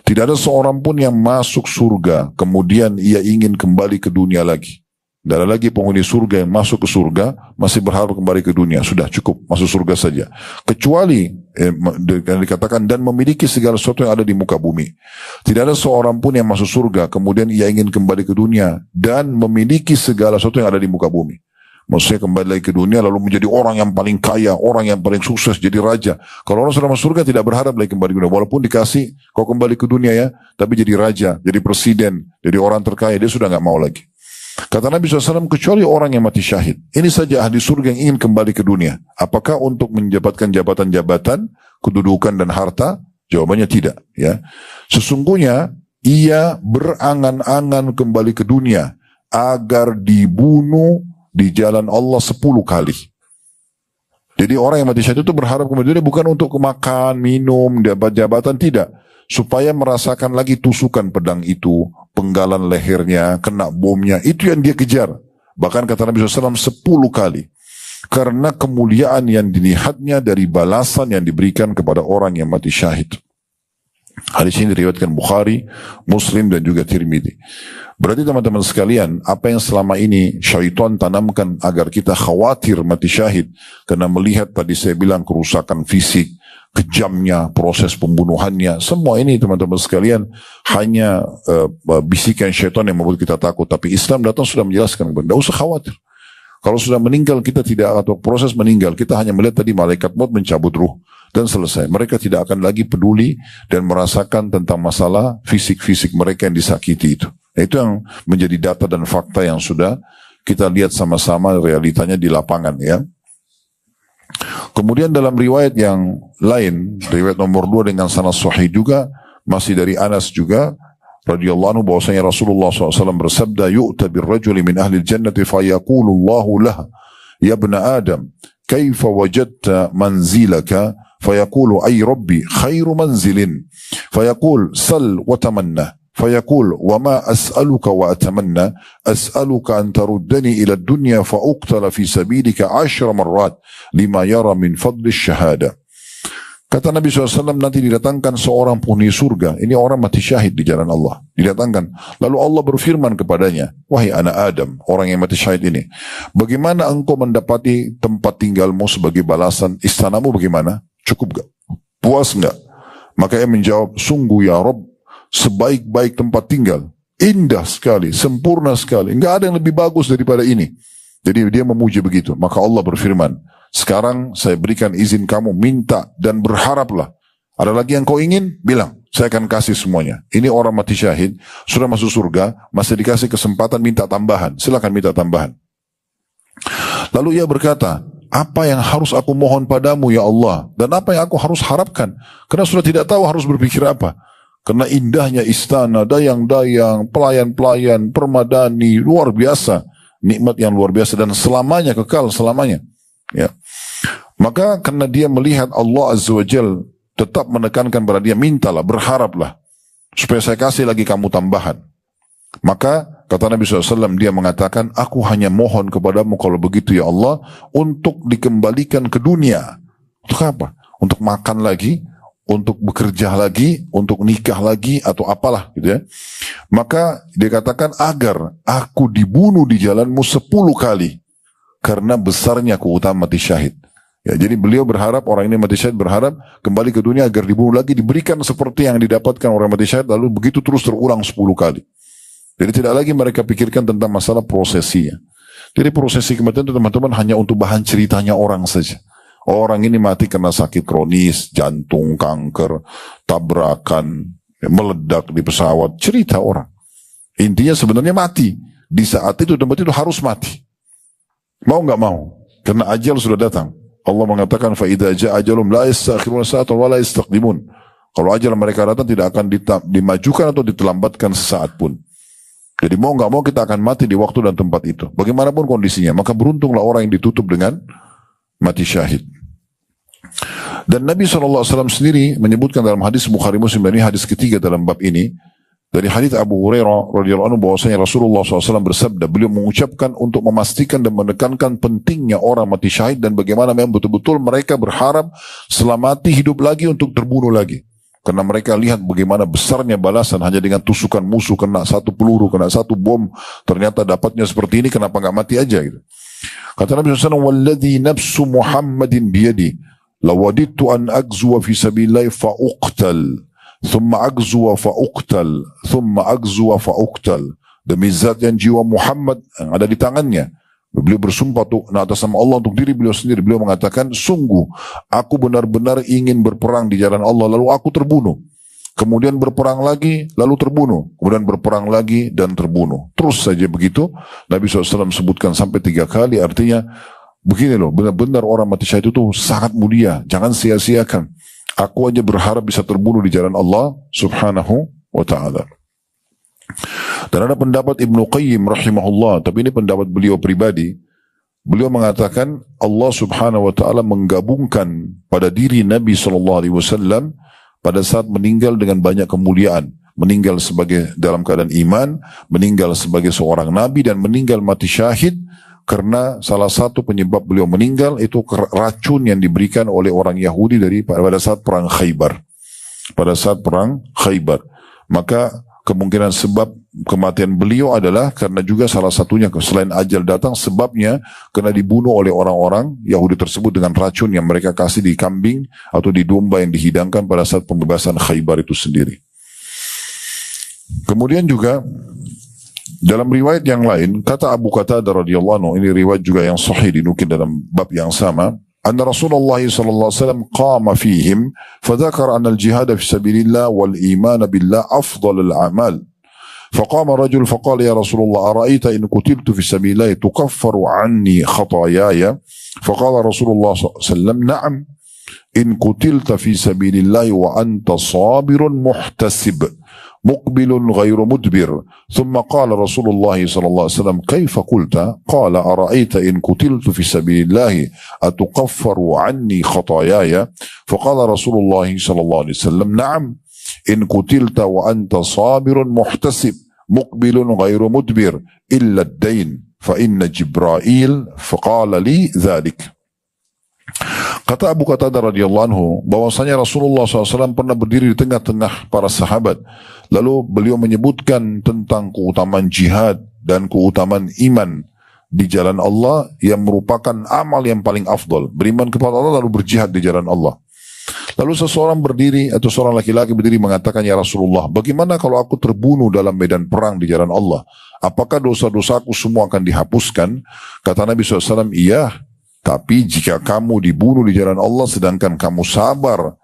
Tidak ada seorang pun yang masuk surga kemudian ia ingin kembali ke dunia lagi. Tidak ada lagi penghuni surga yang masuk ke surga masih berharap kembali ke dunia. Sudah cukup masuk surga saja. Kecuali dikatakan dan memiliki segala sesuatu yang ada di muka bumi. Tidak ada seorang pun yang masuk surga kemudian ia ingin kembali ke dunia dan memiliki segala sesuatu yang ada di muka bumi. Maksudnya kembali lagi ke dunia lalu menjadi orang yang paling kaya, orang yang paling sukses, jadi raja. Kalau orang sudah masuk surga tidak berharap lagi kembali ke dunia. Walaupun dikasih kau kembali ke dunia ya, tapi jadi raja, jadi presiden, jadi orang terkaya, dia sudah nggak mau lagi. Kata Nabi SAW, kecuali orang yang mati syahid. Ini saja ahli surga yang ingin kembali ke dunia. Apakah untuk mendapatkan jabatan-jabatan, kedudukan dan harta? Jawabannya tidak. Ya, sesungguhnya ia berangan-angan kembali ke dunia agar dibunuh di jalan Allah 10 kali. Jadi orang yang mati syahid itu berharap kemudian bukan untuk makan, minum, dapat jabatan, tidak. Supaya merasakan lagi tusukan pedang itu, penggalan lehernya, kena bomnya, itu yang dia kejar. Bahkan kata Nabi SAW 10 kali. Karena kemuliaan yang dilihatnya dari balasan yang diberikan kepada orang yang mati syahid. Hadis ini diriwayatkan Bukhari, Muslim dan juga Tirmidzi. Berarti teman-teman sekalian, apa yang selama ini syaitan tanamkan agar kita khawatir mati syahid karena melihat tadi saya bilang kerusakan fisik, kejamnya proses pembunuhannya, semua ini teman-teman sekalian hanya bisikan syaitan yang membuat kita takut. Tapi Islam datang sudah menjelaskan, tidak usah khawatir. Kalau sudah meninggal kita tidak, atau proses meninggal kita hanya melihat tadi malaikat maut mencabut ruh dan selesai. Mereka tidak akan lagi peduli dan merasakan tentang masalah fisik-fisik mereka yang disakiti itu. Itu yang menjadi data dan fakta yang sudah kita lihat sama-sama realitanya di lapangan ya. Kemudian dalam riwayat yang lain, riwayat nomor 2 dengan sanad sahih juga, masih dari Anas juga radhiyallahu anhu, bahwasanya Rasulullah SAW bersabda, yu'ta birrajuli min ahli jannati fayaqulu Allahu lah ya ibna Adam kaifa wajadta manzilaka fayaqulu ay rabbi khairu manzilin fayaqul sal wa tamanna فيقول وما أسألك وأتمنى أسألك أن تردني إلى الدنيا فأقتل في سبيلك 10 مرات لما يرى من فضل الشهادة. Kata Nabi SAW, nanti didatangkan seorang penghuni surga. Ini orang mati syahid di jalan Allah. Didatangkan. Lalu Allah berfirman kepadanya, wahai anak Adam, orang yang mati syahid ini, bagaimana engkau mendapati tempat tinggalmu sebagai balasan? Istanamu bagaimana? Cukup gak? Puas gak? Maka ia menjawab, sungguh ya Rabb, sebaik-baik tempat tinggal, indah sekali, sempurna sekali, enggak ada yang lebih bagus daripada ini. Jadi dia memuji begitu. Maka Allah berfirman, sekarang saya berikan izin kamu minta dan berharaplah. Ada lagi yang kau ingin? Bilang, saya akan kasih semuanya. Ini orang mati syahid, sudah masuk surga, masih dikasih kesempatan minta tambahan. Silakan minta tambahan. Lalu ia berkata, apa yang harus aku mohon padamu ya Allah? Dan apa yang aku harus harapkan? Karena sudah tidak tahu harus berpikir apa. Karena indahnya istana, dayang-dayang, pelayan-pelayan, permadani, luar biasa. Nikmat yang luar biasa dan selamanya, kekal selamanya. Ya. Maka karena dia melihat Allah Azza wa Jal tetap menekankan pada dia, mintalah, berharaplah. Supaya saya kasih lagi kamu tambahan. Maka kata Nabi SAW, dia mengatakan, aku hanya mohon kepadamu kalau begitu ya Allah, untuk dikembalikan ke dunia. Untuk apa? Untuk makan lagi, untuk bekerja lagi, untuk nikah lagi, atau apalah gitu ya. Maka dia katakan agar aku dibunuh di jalanmu 10 kali karena besarnya keutamaan mati syahid. Ya, jadi beliau berharap, orang ini mati syahid berharap kembali ke dunia agar dibunuh lagi, diberikan seperti yang didapatkan orang mati syahid, lalu begitu terus terulang 10 kali. Jadi tidak lagi mereka pikirkan tentang masalah prosesinya. Jadi prosesi kematian itu teman-teman hanya untuk bahan ceritanya orang saja. Orang ini mati karena sakit kronis, jantung, kanker, tabrakan, meledak di pesawat. Cerita orang. Intinya sebenarnya mati. Di saat itu, tempat itu harus mati. Mau nggak mau? Karena ajal sudah datang. Allah mengatakan, فَإِذَا جَاءَ أَجَلُهُمْ لَا يَسْتَأْخِرُونَ سَاعَةً وَلَا يَسْتَقْدِمُونَ. Kalau ajal mereka datang tidak akan dimajukan atau diterlambatkan sesaat pun. Jadi mau nggak mau kita akan mati di waktu dan tempat itu. Bagaimanapun kondisinya. Maka beruntunglah orang yang ditutup dengan mati syahid. Dan Nabi SAW sendiri menyebutkan dalam hadis Bukhari Muslim, dan ini hadis ketiga dalam bab ini, dari hadis Abu Hurairah radhiyallahu anhu, bahwasanya Rasulullah SAW bersabda, beliau mengucapkan untuk memastikan dan menekankan pentingnya orang mati syahid dan bagaimana memang betul-betul mereka berharap setelah mati hidup lagi untuk terbunuh lagi. Karena mereka lihat bagaimana besarnya balasan hanya dengan tusukan musuh, kena satu peluru, kena satu bom, ternyata dapatnya seperti ini, kenapa nggak mati aja gitu. Kata Nabi SAW, walladhi nafsu Muhammadin biyadi, lawadittu an agzuwa fi sabilillahi fa'uqtal, thumma agzuwa fa'uqtal, thumma agzuwa fa'uqtal. Demi zat yang jiwa Muhammad yang ada di tangannya. Beliau bersumpah tuh atas nama Allah untuk diri beliau sendiri. Beliau mengatakan, sungguh aku benar-benar ingin berperang di jalan Allah, lalu aku terbunuh. Kemudian berperang lagi, lalu terbunuh. Kemudian berperang lagi dan terbunuh. Terus saja begitu. Nabi SAW sebutkan sampai 3 kali. Artinya, begini loh, benar-benar orang mati syahid itu sangat mulia. Jangan sia-siakan. Aku aja berharap bisa terbunuh di jalan Allah subhanahu wa ta'ala. Dan ada pendapat Ibnu Qayyim rahimahullah, tapi ini pendapat beliau pribadi. Beliau mengatakan Allah subhanahu wa ta'ala menggabungkan pada diri Nabi SAW pada saat meninggal dengan banyak kemuliaan. Meninggal sebagai dalam keadaan iman, meninggal sebagai seorang nabi, dan meninggal mati syahid karena salah satu penyebab beliau meninggal itu racun yang diberikan oleh orang Yahudi pada saat perang Khaybar. pada saat perang Khaybar. Maka kemungkinan sebab kematian beliau adalah karena juga salah satunya selain ajal datang, sebabnya karena dibunuh oleh orang-orang Yahudi tersebut dengan racun yang mereka kasih di kambing atau di domba yang dihidangkan pada saat pembebasan Khaybar itu sendiri. Kemudian juga dalam riwayat yang lain, kata Abu Qatadah radhiyallahu anhu, ini riwayat juga yang sahih dinukil dalam bab yang sama, anna Rasulullah sallallahu alaihi wasallam qama fihim fadzakara anna al-jihad fi sabilillah wal iman billah afdalul a'mal. فقام رجل فقال يا رسول الله أرأيت إن قتلت في سبيل الله تكفر عني خطاياي فقال رسول الله صلى الله عليه وسلم نعم إن قتلت في سبيل الله وأنت صابر محتسب مقبل غير مدبر ثم قال رسول الله صلى الله عليه وسلم كيف قلت قال أرأيت إن قتلت في سبيل الله أتكفر عني خطاياي فقال رسول الله صلى الله عليه وسلم نعم إن قتلت وأنت صابر محتسب مقبل غير مدبر إلا الدين فإن جبرائيل فقال لي ذلك. Kata Abu Qatadah radhiyallahu anhu bahwasanya Rasulullah SAW pernah berdiri di tengah-tengah para sahabat. Lalu beliau menyebutkan tentang keutamaan jihad dan keutamaan iman di jalan Allah yang merupakan amal yang paling afdal. Beriman kepada Allah lalu berjihad di jalan Allah. Lalu seseorang berdiri atau seorang laki-laki berdiri mengatakan, ya Rasulullah, bagaimana kalau aku terbunuh dalam medan perang di jalan Allah? Apakah dosa-dosaku semua akan dihapuskan? Kata Nabi SAW, iya. Tapi jika kamu dibunuh di jalan Allah sedangkan kamu sabar,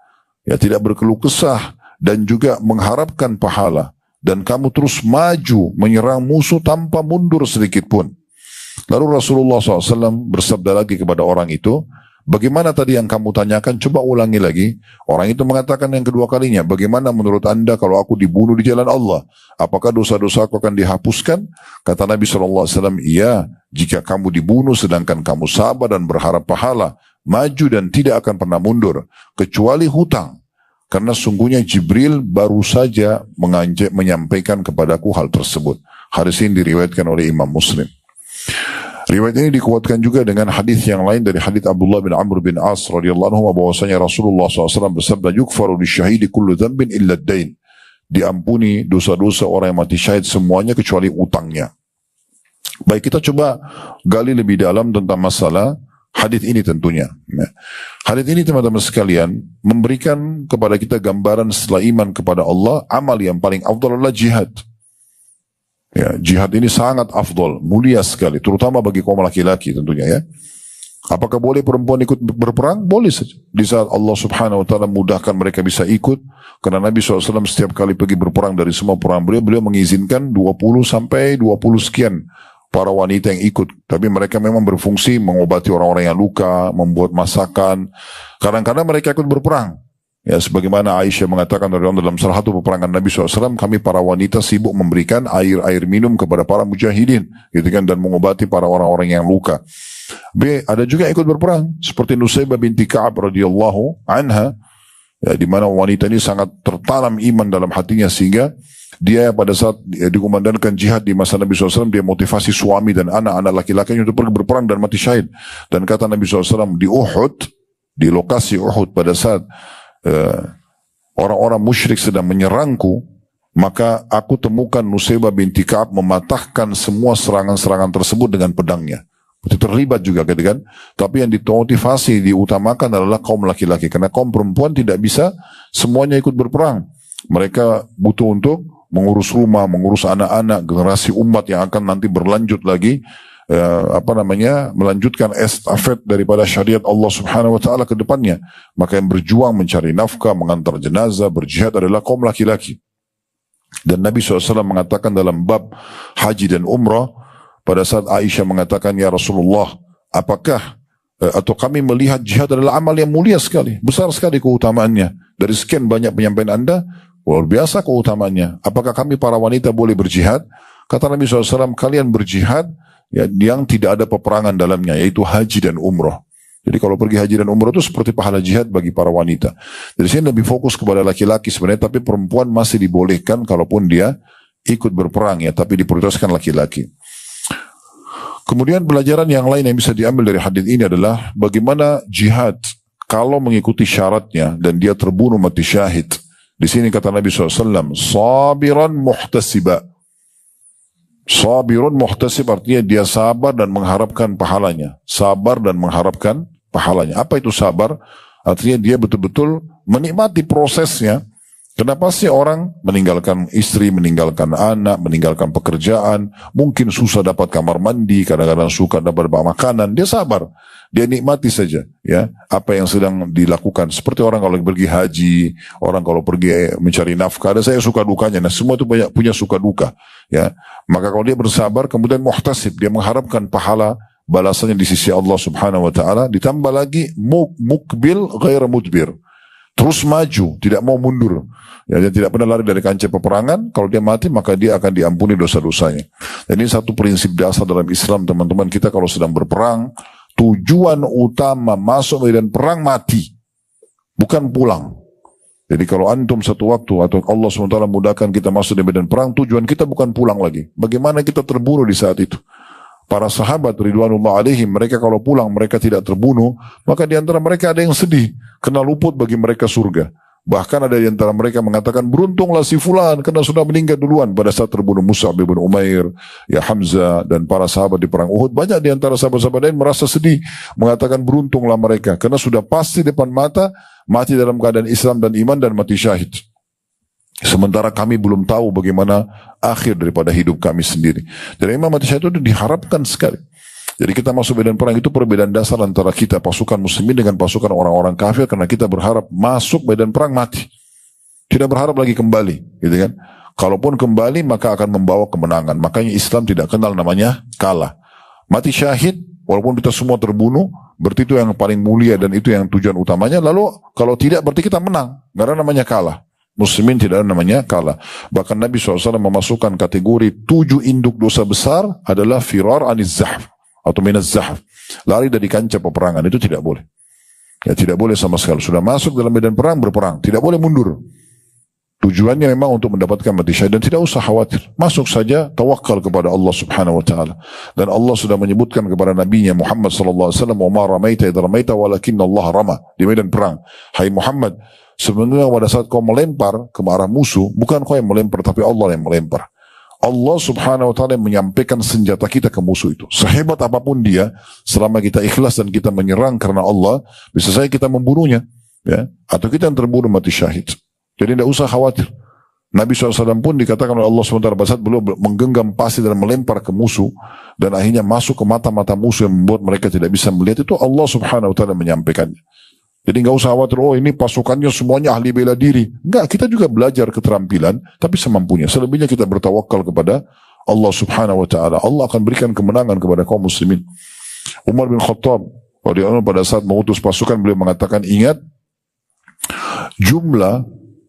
ya tidak berkeluh kesah dan juga mengharapkan pahala, dan kamu terus maju menyerang musuh tanpa mundur sedikit pun. Lalu Rasulullah SAW bersabda lagi kepada orang itu, bagaimana tadi yang kamu tanyakan? Coba ulangi lagi. Orang itu mengatakan yang kedua kalinya, bagaimana menurut anda kalau aku dibunuh di jalan Allah? Apakah dosa-dosaku akan dihapuskan? Kata Nabi SAW, iya. Jika kamu dibunuh sedangkan kamu sabar dan berharap pahala, maju dan tidak akan pernah mundur, kecuali hutang. Karena sungguhnya Jibril baru saja menyampaikan kepadaku hal tersebut. Hadis ini diriwayatkan oleh Imam Muslim. Riwayat ini dikuatkan juga dengan hadis yang lain dari hadis Abdullah bin Amr bin As radhiyallahu anhu bahwasanya Rasulullah SAW bersabda, "Yukfaru lisyahidi kullu dzambin illa ad-dain." Diampuni dosa-dosa orang yang mati syahid semuanya kecuali utangnya. Baik, kita coba gali lebih dalam tentang masalah hadis ini tentunya. Hadis ini teman-teman sekalian memberikan kepada kita gambaran setelah iman kepada Allah, amal yang paling afdal adalah jihad. Ya, jihad ini sangat afdal, mulia sekali, terutama bagi kaum laki-laki tentunya ya. Apakah boleh perempuan ikut berperang? Boleh saja. Di saat Allah Subhanahu wa taala mudahkan mereka bisa ikut, karena Nabi SAW setiap kali pergi berperang dari semua perang beliau mengizinkan 20 sampai 20 sekian para wanita yang ikut. Tapi mereka memang berfungsi mengobati orang-orang yang luka, membuat masakan. Kadang-kadang mereka ikut berperang. Ya, sebagaimana Aisyah mengatakan dalam salah satu peperangan Nabi SAW, kami para wanita sibuk memberikan air minum kepada para mujahidin, gitu kan, dan mengobati para orang-orang yang luka. B, ada juga ikut berperang seperti Nusaybah binti Ka'ab radhiyallahu anha, ya, di mana wanita ini sangat tertanam iman dalam hatinya sehingga dia pada saat dikumandangkan jihad di masa Nabi SAW, dia motivasi suami dan anak-anak laki-lakinya untuk pergi berperang dan mati syahid. Dan kata Nabi SAW, di Uhud, di lokasi Uhud pada saat orang-orang musyrik sedang menyerangku, maka aku temukan Nusaybah binti Ka'ab mematahkan semua serangan-serangan tersebut dengan pedangnya. Itu terlibat juga gitu kan. Tapi yang dimotivasi, diutamakan adalah kaum laki-laki. Karena kaum perempuan tidak bisa semuanya ikut berperang. Mereka butuh untuk mengurus rumah, mengurus anak-anak, generasi umat yang akan nanti berlanjut lagi, melanjutkan estafet daripada syariat Allah Subhanahu wa taala ke depannya. Maka yang berjuang mencari nafkah, mengantar jenazah, berjihad adalah kaum laki-laki. Dan Nabi SAW mengatakan dalam bab haji dan umrah, pada saat Aisyah mengatakan, ya Rasulullah, apakah atau kami melihat jihad adalah amal yang mulia sekali, besar sekali keutamaannya. Dari sekian banyak penyampaian Anda, luar biasa keutamaannya. Apakah kami para wanita boleh berjihad? Kata Nabi SAW, kalian berjihad ya, yang tidak ada peperangan dalamnya, yaitu haji dan umrah. Jadi kalau pergi haji dan umrah itu seperti pahala jihad bagi para wanita. Dari sini lebih fokus kepada laki-laki sebenarnya, tapi perempuan masih dibolehkan kalaupun dia ikut berperang ya, tapi diprioritaskan laki-laki. Kemudian pelajaran yang lain yang bisa diambil dari hadis ini adalah bagaimana jihad kalau mengikuti syaratnya dan dia terbunuh mati syahid, Di sini kata Nabi SAW, sabiran muhtasiba. Sabirun muhtasib artinya dia sabar dan mengharapkan pahalanya. Sabar dan mengharapkan pahalanya. Apa itu sabar? Artinya dia betul-betul menikmati prosesnya. Kenapa sih orang meninggalkan istri, meninggalkan anak, meninggalkan pekerjaan, mungkin susah dapat kamar mandi, kadang-kadang suka dapat makanan, dia sabar, dia nikmati saja, ya, apa yang sedang dilakukan. Seperti orang kalau pergi haji, orang kalau pergi mencari nafkah, ada saya suka dukanya. Nah, semua itu banyak punya suka duka, ya. Maka kalau dia bersabar, kemudian muhtasib, dia mengharapkan pahala balasannya di sisi Allah Subhanahu Wa Taala, ditambah lagi mukbil ghair mudbir. Terus maju, tidak mau mundur. Ya, dia tidak pernah lari dari kancah peperangan. Kalau dia mati, maka dia akan diampuni dosa-dosanya. Dan ini satu prinsip dasar dalam Islam, teman-teman. Kita kalau sedang berperang, tujuan utama masuk medan perang mati, bukan pulang. Jadi kalau antum satu waktu atau Allah SWT mudahkan kita masuk di medan perang, tujuan kita bukan pulang lagi. Bagaimana kita terbunuh di saat itu? Para sahabat ridwanullah alaihim, mereka kalau pulang mereka tidak terbunuh, maka di antara mereka ada yang sedih karena luput bagi mereka surga. Bahkan ada di antara mereka mengatakan, beruntunglah si fulan karena sudah meninggal duluan pada saat terbunuh Mus'ab bin Umair, ya Hamzah dan para sahabat di perang Uhud. Banyak di antara sahabat-sahabat lain merasa sedih, mengatakan beruntunglah mereka karena sudah pasti depan mata mati dalam keadaan Islam dan iman dan mati syahid. Sementara kami belum tahu bagaimana akhir daripada hidup kami sendiri. Dan imam mati syahid itu diharapkan sekali. Jadi kita masuk medan perang itu perbedaan dasar antara kita pasukan muslimin dengan pasukan orang-orang kafir, karena kita berharap masuk medan perang mati. Tidak berharap lagi kembali, gitu kan? Kalaupun kembali maka akan membawa kemenangan. Makanya Islam tidak kenal namanya kalah. Mati syahid walaupun kita semua terbunuh, berarti itu yang paling mulia dan itu yang tujuan utamanya. Lalu kalau tidak berarti kita menang. Nggak ada namanya kalah. Muslimin tidak ada namanya kalah. Bahkan Nabi SAW memasukkan kategori 7 induk dosa besar adalah firar aniz zahf atau minaz zahf. Lari dari kancah peperangan, itu tidak boleh. Ya, tidak boleh sama sekali. Sudah masuk dalam medan perang, berperang. Tidak boleh mundur. Tujuannya memang untuk mendapatkan mati syahid dan tidak usah khawatir. Masuk saja, tawakal kepada Allah Subhanahu wa taala. Dan Allah sudah menyebutkan kepada nabinya Muhammad sallallahu alaihi wasallam, "Wa ma ramaita idh ramaita walakinna Allah rama." Di medan perang, hai Muhammad, sebenarnya pada saat kau melempar ke arah musuh, bukan kau yang melempar, tapi Allah yang melempar. Allah Subhanahu wa taala menyampaikan senjata kita ke musuh itu. Sehebat apapun dia, selama kita ikhlas dan kita menyerang karena Allah, bisa saja kita membunuhnya, ya, atau kita yang terbunuh mati syahid. Jadi tidak usah khawatir. Nabi SAW pun dikatakan oleh Allah SWT pada saat beliau menggenggam pasir dan melempar ke musuh, dan akhirnya masuk ke mata-mata musuh yang membuat mereka tidak bisa melihat, itu Allah Subhanahu wa taala menyampaikannya. Jadi nggak usah khawatir, oh ini pasukannya semuanya ahli bela diri. Enggak, kita juga belajar keterampilan, tapi semampunya. Selebihnya kita bertawakal kepada Allah Subhanahu wa taala. Allah akan berikan kemenangan kepada kaum muslimin. Umar bin Khattab radhiyallahu anhu pada saat mengutus pasukan, beliau mengatakan, ingat,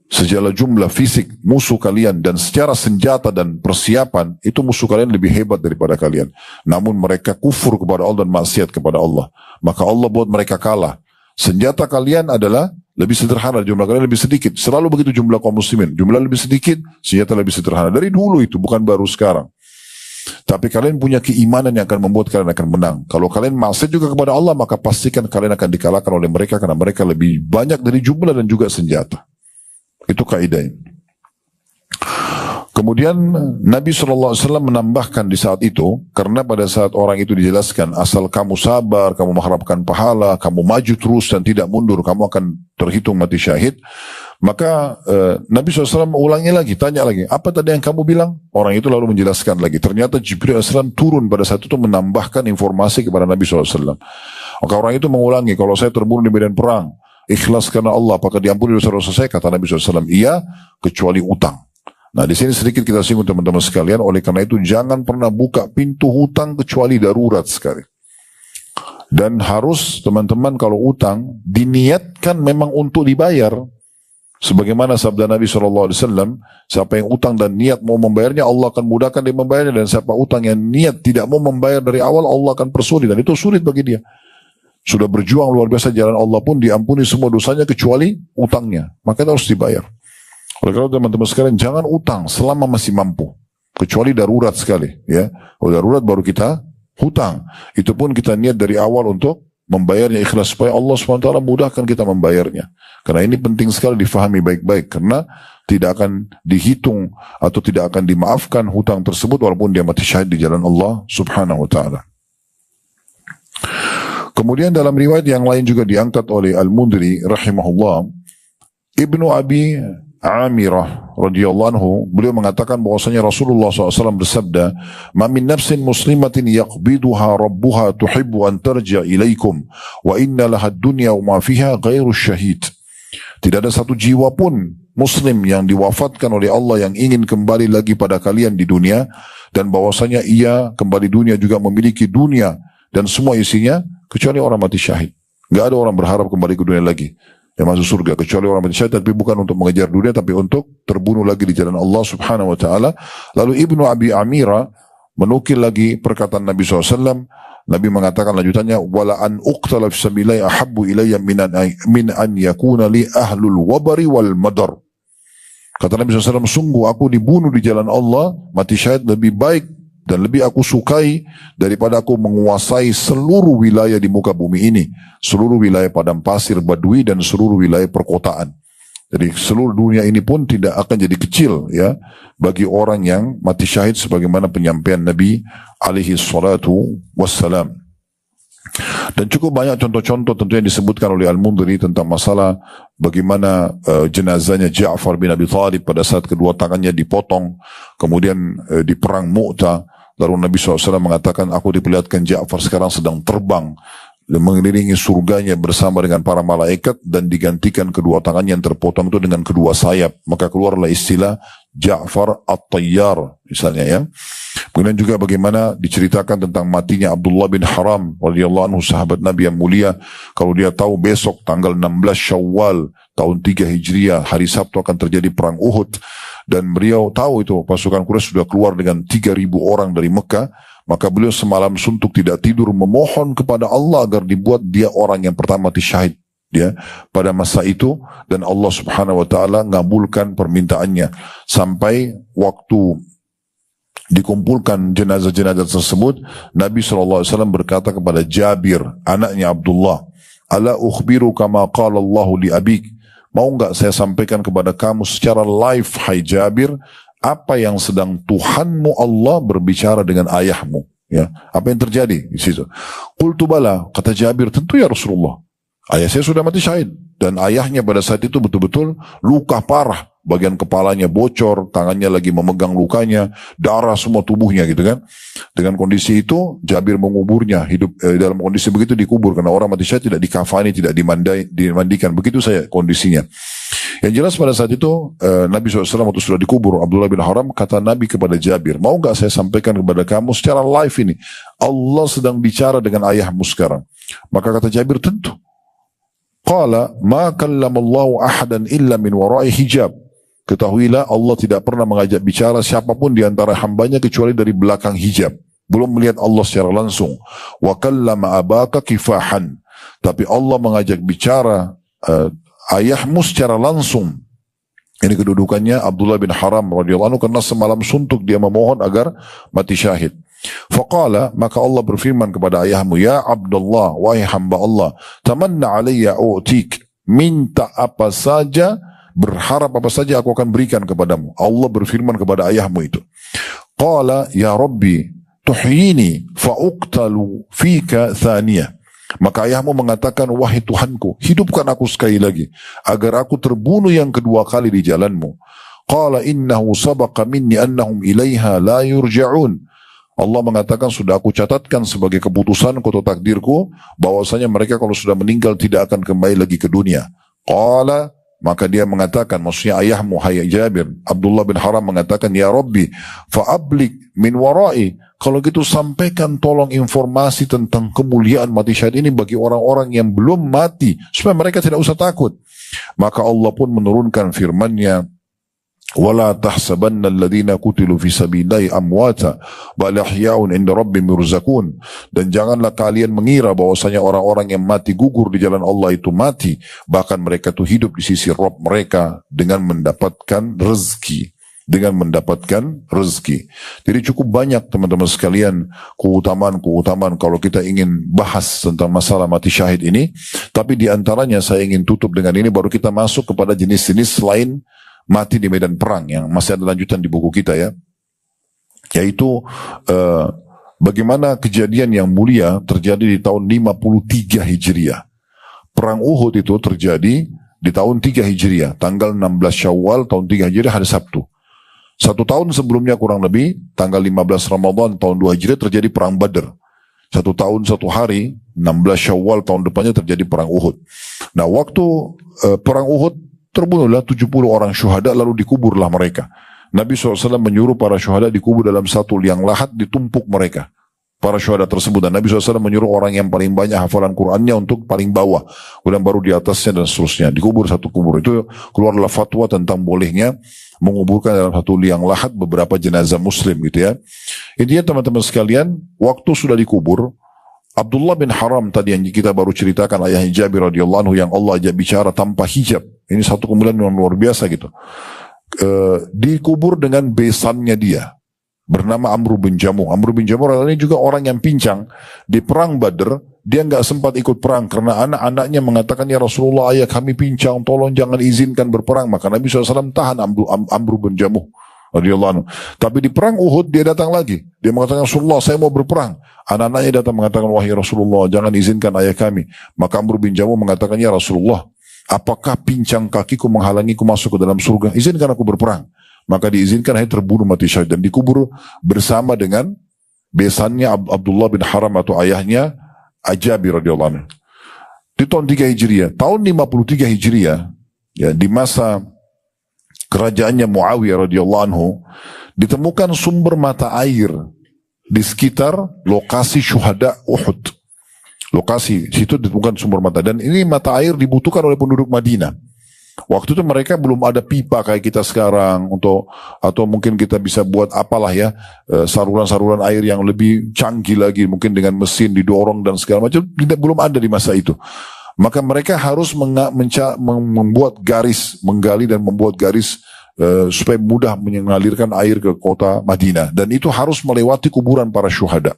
secara jumlah fisik musuh kalian dan secara senjata dan persiapan itu musuh kalian lebih hebat daripada kalian. Namun mereka kufur kepada Allah dan maksiat kepada Allah. Maka Allah buat mereka kalah. Senjata kalian adalah lebih sederhana, jumlah kalian lebih sedikit. Selalu begitu jumlah kaum muslimin. Jumlah lebih sedikit, senjata lebih sederhana. Dari dulu itu, bukan baru sekarang. Tapi kalian punya keimanan yang akan membuat kalian akan menang. Kalau kalian maksiat juga kepada Allah, maka pastikan kalian akan dikalahkan oleh mereka karena mereka lebih banyak dari jumlah dan juga senjata. Itu kaidahnya. Kemudian Nabi SAW menambahkan di saat itu, karena pada saat orang itu dijelaskan, asal kamu sabar, kamu mengharapkan pahala, kamu maju terus dan tidak mundur, kamu akan terhitung mati syahid. Maka Nabi SAW ulangi lagi, tanya lagi, apa tadi yang kamu bilang? Orang itu lalu menjelaskan lagi. Ternyata Jibril AS turun pada saat itu menambahkan informasi kepada Nabi SAW. Maka orang itu mengulangi, kalau saya terbunuh di medan perang, ikhlas karena Allah, apakah diampuni dosa-dosa saya? Kata Nabi SAW, iya, kecuali utang. Nah, di sini sedikit kita singgung teman-teman sekalian. Oleh karena itu jangan pernah buka pintu hutang kecuali darurat sekali. Dan harus teman-teman kalau utang diniatkan memang untuk dibayar. Sebagaimana sabda Nabi SAW, siapa yang utang dan niat mau membayarnya, Allah akan mudahkan dia membayarnya. Dan siapa utang yang niat tidak mau membayar dari awal, Allah akan persulit. Dan itu sulit bagi dia. Sudah berjuang luar biasa jalan Allah pun diampuni semua dosanya kecuali utangnya. Maka itu harus dibayar. Oleh karena teman-teman sekalian, jangan utang selama masih mampu, kecuali darurat sekali, ya. Kalau darurat baru kita hutang. Itu pun kita niat dari awal untuk membayarnya ikhlas supaya Allah SWT mudahkan kita membayarnya. Karena ini penting sekali difahami baik-baik, karena tidak akan dihitung atau tidak akan dimaafkan hutang tersebut walaupun dia mati syahid di jalan Allah Subhanahu wa taala. Kemudian dalam riwayat yang lain juga diangkat oleh Al-Mundhiri rahimahullah, Ibnu Abi Amirah radhiyallahu anhu, beliau mengatakan bahwasanya Rasulullah SAW bersabda, "Ma min nafsin muslimatin yaqbiduha rabbuha tuhibbu an tarja ilaikum wa inna laha dunya wa ma fiha ghairu syahid." Tidak ada satu jiwa pun muslim yang diwafatkan oleh Allah yang ingin kembali lagi pada kalian di dunia, dan bahwasanya ia kembali dunia juga memiliki dunia dan semua isinya kecuali orang mati syahid. Gak ada orang berharap kembali ke dunia lagi yang masuk surga kecuali orang mati syahid, tapi bukan untuk mengejar dunia tapi untuk terbunuh lagi di jalan Allah Subhanahu wa taala. Lalu Ibnu Abi Amirah menukil lagi perkataan Nabi SAW. Nabi mengatakan lanjutannya, wala an uqtala fi sabilillahi ahabbu ilayya min an yakuna li ahlul wabari wal madar. Kata Nabi SAW, sungguh aku dibunuh di jalan Allah mati syahid lebih baik dan lebih aku sukai daripada aku menguasai seluruh wilayah di muka bumi ini, seluruh wilayah padang pasir badui dan seluruh wilayah perkotaan. Jadi seluruh dunia ini pun tidak akan jadi kecil ya bagi orang yang mati syahid, sebagaimana penyampaian Nabi alaihi salatu wassalam. Dan cukup banyak contoh-contoh tentunya disebutkan oleh Al-Mundhiri tentang masalah bagaimana jenazahnya Ja'far bin Abi Thalib pada saat kedua tangannya dipotong, kemudian di perang Mu'tah. Lalu Nabi SAW mengatakan, aku diperlihatkan Ja'far sekarang sedang terbang mengelilingi surganya bersama dengan para malaikat, dan digantikan kedua tangannya yang terpotong itu dengan kedua sayap. Maka keluarlah istilah Ja'far At-Tayyar misalnya ya. Kemudian juga bagaimana diceritakan tentang matinya Abdullah bin Haram radhiyallahu anhu, sahabat Nabi yang mulia. Kalau dia tahu besok tanggal 16 Syawal tahun 3 Hijriah, hari Sabtu akan terjadi perang Uhud, dan beliau tahu itu pasukan Quraisy sudah keluar dengan 3.000 orang dari Mekah, maka beliau semalam suntuk tidak tidur memohon kepada Allah agar dibuat dia orang yang pertama mati syahid ya pada masa itu, dan Allah Subhanahu wa taala ngabulkan permintaannya sampai waktu dikumpulkan jenazah-jenazah tersebut. Nabi SAW berkata kepada Jabir, anaknya Abdullah, ala ukhbiru kama qala Allah li abik, mau enggak saya sampaikan kepada kamu secara live, hai Jabir, apa yang sedang Tuhanmu Allah berbicara dengan ayahmu, ya, apa yang terjadi di situ. Qultu bala, kata Jabir, tentu ya Rasulullah, ayah saya sudah mati syahid, dan ayahnya pada saat itu betul-betul luka parah, bagian kepalanya bocor, tangannya lagi memegang lukanya, darah semua tubuhnya gitu kan. Dengan kondisi itu Jabir menguburnya, hidup dalam kondisi begitu dikubur, karena orang mati syahid tidak dikafani, tidak dimandikan, begitu saya kondisinya. Yang jelas pada saat itu Nabi SAW waktu sudah dikubur Abdullah bin Haram, kata Nabi kepada Jabir, mau gak saya sampaikan kepada kamu secara live ini, Allah sedang bicara dengan ayahmu sekarang. Maka kata Jabir, tentu. Qala ma kallamallahu ahadan illa min wara'i hijab. Ketahuilah Allah tidak pernah mengajak bicara siapapun di antara hambanya kecuali dari belakang hijab, belum melihat Allah secara langsung. Wa kallama abaka kifahan, tapi Allah mengajak bicara ayahmu secara langsung. Ini kedudukannya Abdullah bin Haram radhiyallahu anhu, karena semalam suntuk dia memohon agar mati syahid. Faqala, maka Allah berfirman kepada ayahmu, ya Abdullah, wahai hamba Allah, tamanna alayya u'tik, minta apa saja, berharap apa saja aku akan berikan kepadamu. Allah berfirman kepada ayahmu itu. Qala ya Rabbi tuhyini fa'uqtalu fika thaniyah. Maka ayahmu mengatakan, wahai Tuhanku, hidupkan aku sekali lagi agar aku terbunuh yang kedua kali di jalanmu. Qala innahu sabaqa minni annahum ilaiha la yurja'un. Allah mengatakan, sudah aku catatkan sebagai keputusanku atau takdirku bahwasanya mereka kalau sudah meninggal tidak akan kembali lagi ke dunia. Qala, maka dia mengatakan, maksudnya ayahmu, hai Jabir, Abdullah bin Haram mengatakan, ya Rabbi fa'ablik min warai, kalau gitu sampaikan tolong informasi tentang kemuliaan mati syahid ini bagi orang-orang yang belum mati, supaya mereka tidak usah takut. Maka Allah pun menurunkan firman-Nya, wala tahsabanna alladhina qutilu fi sabilillahi amwata bal ahya'un 'inda rabbihim yurzaqun, dan janganlah kalian mengira bahwasanya orang-orang yang mati gugur di jalan Allah itu mati, bahkan mereka itu hidup di sisi Rabb mereka dengan mendapatkan rezeki. dengan mendapatkan rezeki. Jadi cukup banyak teman-teman sekalian keutamaan-keutamaan kalau kita ingin bahas tentang masalah mati syahid ini. Tapi di antaranya saya ingin tutup dengan ini, baru kita masuk kepada jenis-jenis selain mati di medan perang yang masih ada lanjutan di buku kita ya. Yaitu bagaimana kejadian yang mulia terjadi di tahun 53 Hijriah. Perang Uhud itu terjadi di tahun 3 Hijriah, tanggal 16 Syawal tahun 3 Hijriah, hari Sabtu. 1 tahun sebelumnya kurang lebih, tanggal 15 Ramadan tahun 2 Hijriah terjadi perang Badr. 1 tahun 1 hari, 16 Syawal tahun depannya terjadi perang Uhud. Nah, waktu perang Uhud terbunuhlah 70 orang syuhada, lalu dikuburlah mereka. Nabi SAW menyuruh para syuhada dikubur dalam satu liang lahat, ditumpuk mereka. Para syuhada tersebut, dan Nabi SAW menyuruh orang yang paling banyak hafalan Qur'annya untuk paling bawah, kemudian baru di atasnya dan seterusnya, dikubur satu kubur. Itu keluarlah fatwa tentang bolehnya menguburkan dalam satu liang lahat beberapa jenazah muslim gitu ya. Intinya teman-teman sekalian, waktu sudah dikubur, Abdullah bin Haram tadi yang kita baru ceritakan, ayahnya Jabir radhiyallahu anhu, yang Allah ajak bicara tanpa hijab. Ini satu kemuliaan yang luar biasa gitu. Dikubur dengan besannya dia, bernama Amr bin Jamuh. Amr bin Jamuh ini juga orang yang pincang. Di perang Badr, dia nggak sempat ikut perang karena anak-anaknya mengatakan, ya Rasulullah, ayah kami pincang, tolong jangan izinkan berperang. Maka Nabi SAW tahan Amr bin Jamuh radhiyallahu anhu. Tapi di perang Uhud dia datang lagi. Dia mengatakan, Rasulullah, saya mau berperang. Anak-anaknya datang mengatakan, wahai Rasulullah, jangan izinkan ayah kami. Maka Amr bin Jamuh mengatakan, ya Rasulullah, apakah pincang kakiku menghalangiku masuk ke dalam surga? Izinkan aku berperang. Maka diizinkan, akhirnya terbunuh mati syahid dan dikubur bersama dengan besannya Abdullah bin Haram atau ayahnya Jabir radhiyallahu anhu. Di tahun 3 Hijriah, tahun 53 Hijriah, ya, di masa kerajaannya Muawiyah radhiyallahu anhu, ditemukan sumber mata air di sekitar lokasi syuhada Uhud. Lokasi situ ditemukan sumber mata, dan ini mata air dibutuhkan oleh penduduk Madinah. Waktu itu mereka belum ada pipa kayak kita sekarang atau mungkin kita bisa buat apalah ya, saluran-saluran air yang lebih canggih lagi, mungkin dengan mesin didorong dan segala macam, belum ada di masa itu. Maka mereka harus membuat garis, menggali dan membuat garis supaya mudah mengalirkan air ke kota Madinah, dan itu harus melewati kuburan para syuhada.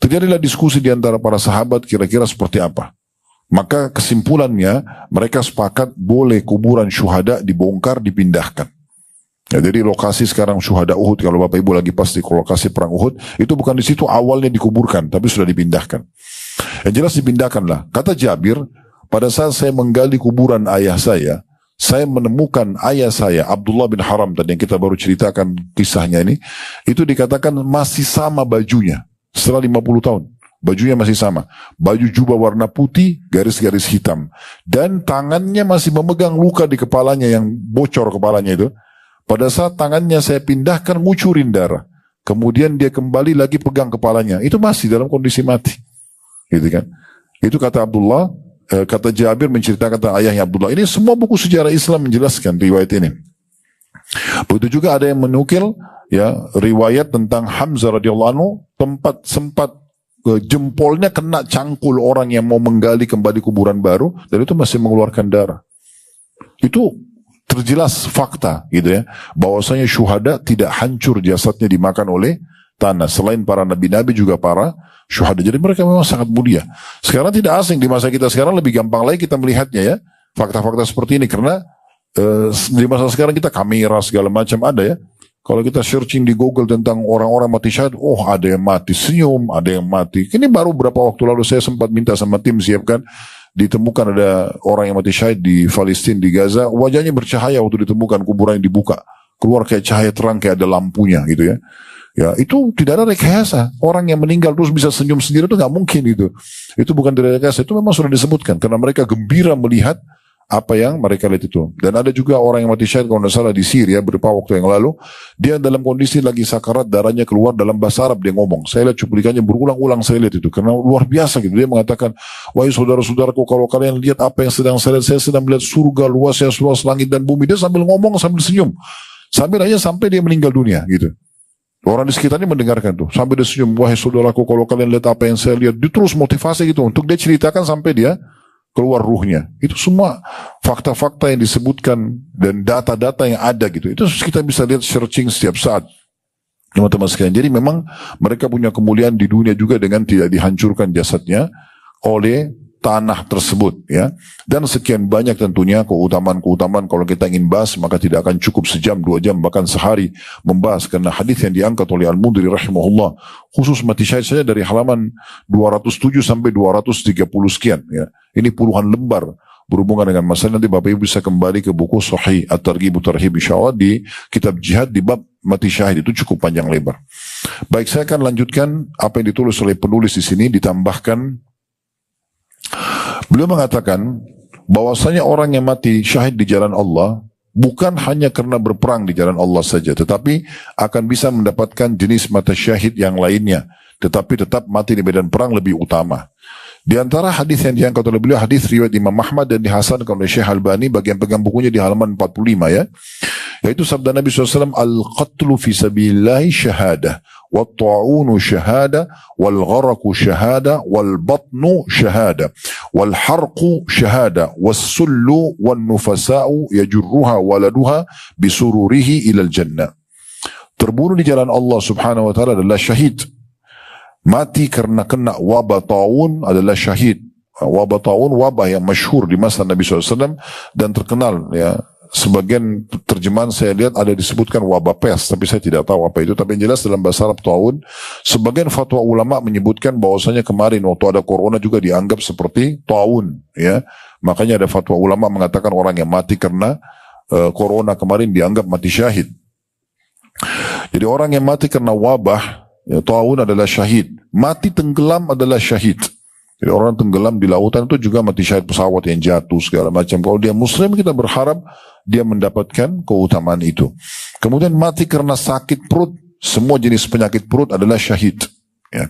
Terjadilah diskusi di antara para sahabat kira-kira seperti apa. Maka kesimpulannya mereka sepakat boleh kuburan syuhada dibongkar, dipindahkan. Ya, jadi lokasi sekarang syuhada Uhud, kalau Bapak Ibu lagi pas di lokasi perang Uhud, itu bukan di situ awalnya dikuburkan, tapi sudah dipindahkan. Yang jelas dipindahkanlah. Kata Jabir, pada saat saya menggali kuburan ayah saya menemukan ayah saya, Abdullah bin Haram tadi yang kita baru ceritakan kisahnya ini, itu dikatakan masih sama bajunya setelah 50 tahun. Bajunya masih sama, baju jubah warna putih, garis-garis hitam, dan tangannya masih memegang luka di kepalanya yang bocor kepalanya itu. Pada saat tangannya saya pindahkan, ngucurin darah, kemudian dia kembali lagi pegang kepalanya, itu masih dalam kondisi mati, gitu kan? Itu kata Abdullah, kata Jabir menceritakan tentang ayahnya Abdullah. Ini semua buku sejarah Islam menjelaskan riwayat ini. Begitu juga ada yang menukil ya riwayat tentang Hamzah radhiyallahu anhu, sempat jempolnya kena cangkul orang yang mau menggali kembali kuburan baru, dan itu masih mengeluarkan darah. Itu terjelas fakta gitu ya, bahwasanya syuhada tidak hancur jasadnya dimakan oleh tanah. Selain para nabi-nabi juga para syuhada. Jadi mereka memang sangat mulia. Sekarang tidak asing, di masa kita sekarang lebih gampang lagi kita melihatnya ya, fakta-fakta seperti ini, karena di masa sekarang kita kamera segala macam ada ya. Kalau kita searching di Google tentang orang-orang mati syahid, oh ada yang mati senyum, ada yang mati. Ini baru beberapa waktu lalu saya sempat minta sama tim siapkan, ditemukan ada orang yang mati syahid di Palestina, di Gaza, wajahnya bercahaya waktu ditemukan kuburan yang dibuka, keluar kayak cahaya terang, kayak ada lampunya gitu ya. Ya itu tidak ada rekayasa. Orang yang meninggal terus bisa senyum sendiri itu nggak mungkin itu. Itu bukan rekayasa, itu memang sudah disebutkan karena mereka gembira melihat apa yang mereka lihat itu. Dan ada juga orang yang mati syahid kalau tidak salah di Syria beberapa waktu yang lalu, dia dalam kondisi lagi sakarat, darahnya keluar, dalam bahasa Arab dia ngomong. Saya lihat cuplikannya berulang-ulang, saya lihat itu karena luar biasa gitu. Dia mengatakan, wahai saudara-saudaraku, kalau kalian lihat apa yang sedang saya lihat, saya sedang melihat surga luasnya, luas langit dan bumi. Dia sambil ngomong, sambil senyum, sampai dia meninggal dunia gitu. Orang di sekitarnya mendengarkan tuh, sampai dia senyum, wahai saudaraku, kalau kalian lihat apa yang saya lihat. Dia terus motivasi gitu untuk dia ceritakan sampai dia keluar ruhnya. Itu semua fakta-fakta yang disebutkan dan data-data yang ada gitu. Itu kita bisa lihat searching setiap saat. Teman-teman sekalian. Jadi memang mereka punya kemuliaan di dunia juga dengan tidak dihancurkan jasadnya oleh tanah tersebut, ya. Dan sekian banyak tentunya keutamaan-keutamaan. Kalau kita ingin bahas maka tidak akan cukup sejam, 2 jam, bahkan sehari membahas, karena hadis yang diangkat oleh Al-Mundhiri rahimahullah khusus mati syahid saja dari halaman 207 sampai 230 sekian, ya. Ini puluhan lembar berhubungan dengan masalah. Nanti Bapak Ibu bisa kembali ke buku Sahih At-Targhib Tarhib insyaallah di kitab jihad di bab mati syahid, itu cukup panjang lebar. Baik, saya akan lanjutkan apa yang ditulis oleh penulis di sini, ditambahkan. Beliau mengatakan bahwasanya orang yang mati syahid di jalan Allah bukan hanya karena berperang di jalan Allah saja, tetapi akan bisa mendapatkan jenis mati syahid yang lainnya, tetapi tetap mati di medan perang lebih utama. Di antara hadis yang diangkat oleh beliau, hadis riwayat Imam Ahmad dan dihasankan oleh Syekh Albani, bagian pegang bukunya di halaman 45, ya. Yaitu sabda Nabi SAW, al-qatlu fi sabilillahi syahadah, wal-ta'unu syahadah, wal-gharaku syahadah, wal-batnu syahadah, wal-harqu syahadah, wal-sullu wal-nufasa'u yajurruha waladuha bisururihi ilal jannah. Terbunuh di jalan Allah subhanahu wa ta'ala adalah syahid. Mati karena kena wabah taun adalah syahid. Wabah taun, wabah yang masyhur di masa Nabi SAW dan terkenal, ya. Sebagian terjemahan saya lihat ada disebutkan wabah pes, tapi saya tidak tahu apa itu. Tapi yang jelas dalam bahasa Arab taun. Sebagian fatwa ulama menyebutkan bahwasanya kemarin waktu ada corona juga dianggap seperti taun, ya. Makanya ada fatwa ulama mengatakan orang yang mati karena corona kemarin dianggap mati syahid. Jadi orang yang mati karena wabah, ya, taun adalah syahid. Mati tenggelam adalah syahid. Jadi orang tenggelam di lautan itu juga mati syahid, pesawat yang jatuh segala macam. Kalau dia muslim, kita berharap dia mendapatkan keutamaan itu. Kemudian mati karena sakit perut, semua jenis penyakit perut adalah syahid, ya.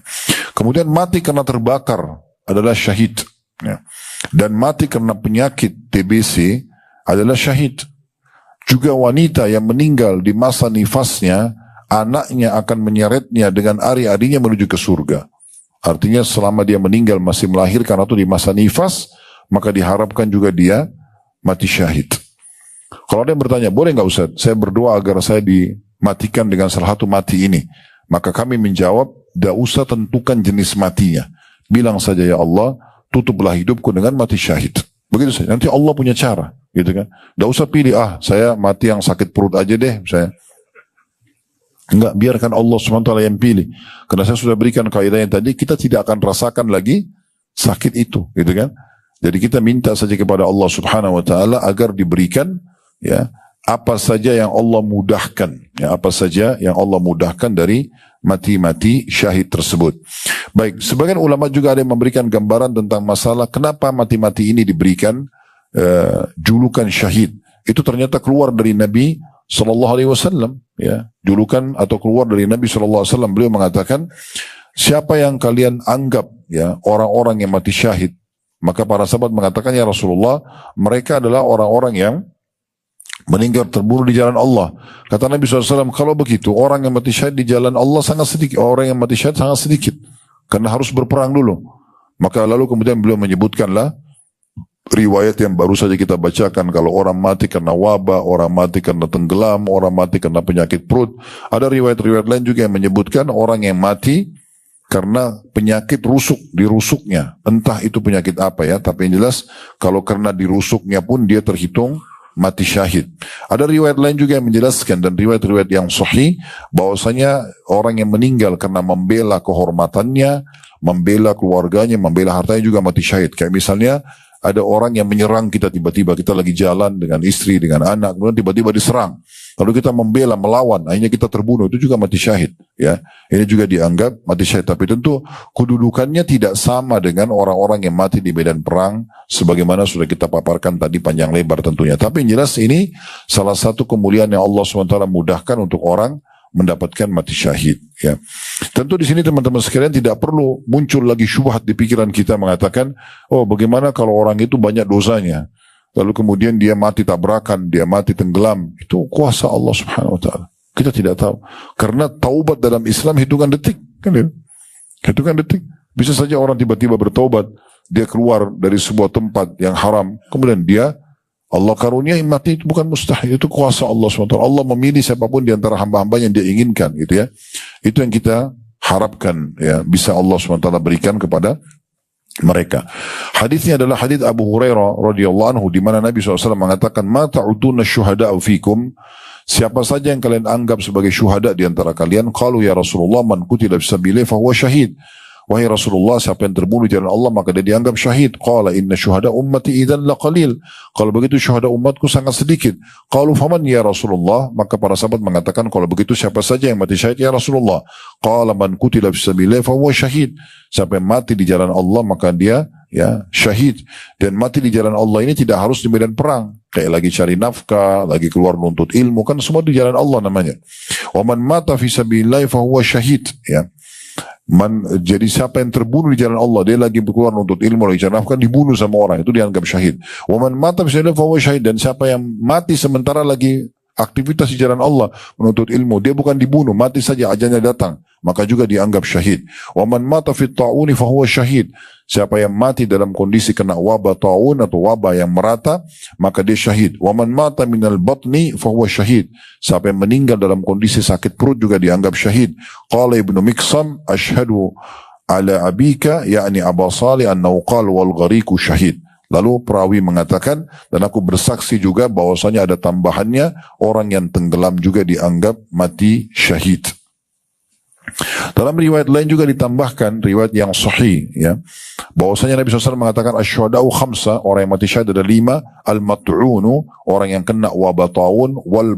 Kemudian mati karena terbakar adalah syahid, ya. Dan mati karena penyakit TBC adalah syahid. Juga wanita yang meninggal di masa nifasnya, anaknya akan menyeretnya dengan ari-arinya menuju ke surga. Artinya selama dia meninggal masih melahirkan atau di masa nifas, maka diharapkan juga dia mati syahid. Kalau ada yang bertanya, boleh nggak Ustaz, saya berdoa agar saya dimatikan dengan salah satu mati ini? Maka kami menjawab, tidak usah tentukan jenis matinya. Bilang saja, ya Allah, tutuplah hidupku dengan mati syahid. Begitu saja. Nanti Allah punya cara, gitu kan? Tidak usah pilih, saya mati yang sakit perut aja deh, saya. Enggak, biarkan Allah SWT yang pilih. Karena saya sudah berikan kaidahnya tadi, kita tidak akan rasakan lagi sakit itu, gitu kan? Jadi kita minta saja kepada Allah Subhanahu wa taala agar diberikan, ya, apa saja yang Allah mudahkan, ya, apa saja yang Allah mudahkan dari mati-mati syahid tersebut. Baik, sebagian ulama juga ada yang memberikan gambaran tentang masalah kenapa mati-mati ini diberikan julukan syahid. Itu ternyata keluar dari Nabi Sallallahu Alaihi Wasallam, ya, julukan atau keluar dari Nabi Sallallahu Alaihi Wasallam. Beliau mengatakan, siapa yang kalian anggap, ya, orang-orang yang mati syahid, maka para sahabat mengatakan, ya Rasulullah, mereka adalah orang-orang yang meninggal terbunuh di jalan Allah. Kata Nabi SAW, kalau begitu orang yang mati syahid di jalan Allah sangat sedikit, orang yang mati syahid sangat sedikit, karena harus berperang dulu. Maka lalu kemudian beliau menyebutkanlah riwayat yang baru saja kita bacakan, kalau orang mati karena wabah, orang mati karena tenggelam, orang mati karena penyakit perut. Ada riwayat-riwayat lain juga yang menyebutkan orang yang mati karena penyakit rusuk, dirusuknya. Entah itu penyakit apa, ya, tapi yang jelas kalau karena dirusuknya pun dia terhitung mati syahid. Ada riwayat lain juga yang menjelaskan, dan riwayat-riwayat yang sahih, bahwasanya orang yang meninggal karena membela kehormatannya, membela keluarganya, membela hartanya juga mati syahid. Kayak misalnya ada orang yang menyerang kita tiba-tiba, kita lagi jalan dengan istri, dengan anak, kemudian tiba-tiba diserang. Lalu kita membela, melawan, akhirnya kita terbunuh, itu juga mati syahid, ya. Ini juga dianggap mati syahid, tapi tentu kedudukannya tidak sama dengan orang-orang yang mati di medan perang, sebagaimana sudah kita paparkan tadi panjang lebar tentunya. Tapi yang jelas ini salah satu kemuliaan yang Allah SWT mudahkan untuk orang mendapatkan mati syahid, ya. Tentu di sini teman-teman sekalian tidak perlu muncul lagi syubhat di pikiran kita mengatakan, oh bagaimana kalau orang itu banyak dosanya, lalu kemudian dia mati tabrakan, dia mati tenggelam. Itu kuasa Allah Subhanahu wa taala. Kita tidak tahu. Karena taubat dalam Islam hitungan detik, kan ya? Hitungan detik. Bisa saja orang tiba-tiba bertaubat dia keluar dari sebuah tempat yang haram, kemudian Allah karunia mati, itu bukan mustahil, itu kuasa Allah SWT. Allah memilih siapapun di antara hamba-hamba yang dia inginkan, gitu ya. Itu yang kita harapkan, ya, bisa Allah SWT berikan kepada mereka. Hadisnya adalah hadis Abu Hurairah radhiyallahu anhu, di mana Nabi SAW mengatakan, "Ma ta'uduna syuhada'u fikum?" Siapa saja yang kalian anggap sebagai syuhada di antara kalian? Qalu ya Rasulullah, man qutila fisabilillah fahuwa syahid. Wahai Rasulullah, siapa yang terbunuh di jalan Allah maka dia dianggap syahid. Qala inna syuhada ummati idzan laqalil. Kalau begitu syuhada umatku sangat sedikit. Qalu faman ya Rasulullah, maka para sahabat mengatakan, kalau begitu siapa saja yang mati syahid ya Rasulullah? Qala man qutila fisabilillah fahuwa syahid. Siapa yang mati di jalan Allah maka dia syahid. Dan mati di jalan Allah ini tidak harus di medan perang, kayak lagi cari nafkah, lagi keluar nuntut ilmu, kan semua di jalan Allah namanya. Wa man mata fisabilillah fahuwa syahid, ya. Jadi siapa yang terbunuh di jalan Allah, dia lagi keluar nuntut ilmu, lagi cari nafkah, dibunuh sama orang, itu dianggap syahid. Wa man mata fisabilillah fahuwa syahid. Dan siapa yang mati sementara lagi aktivitas di jalan Allah, menuntut ilmu, dia bukan dibunuh, mati saja ajalnya datang, maka juga dianggap syahid. Wa man mata fit ta'uni fahuwa syahid. Siapa yang mati dalam kondisi kena wabah ta'un atau wabah yang merata, maka dia syahid. Wa man mata minal batni fahuwa syahid. Siapa yang meninggal dalam kondisi sakit perut juga dianggap syahid. Qala Ibnu Miqsam, asyhadu ala abika, yakni Aba Salih annahu qala wal ghariqu syahid. Lalu perawi mengatakan, dan aku bersaksi juga bahwasanya ada tambahannya, orang yang tenggelam juga dianggap mati syahid. Dalam riwayat lain juga ditambahkan, riwayat yang sahih, ya, bahwasanya Nabi SAW mengatakan asyhada'u khamsa, orang yang mati syahid ada 5, al-mat'unu, orang yang kena wabah taun, wal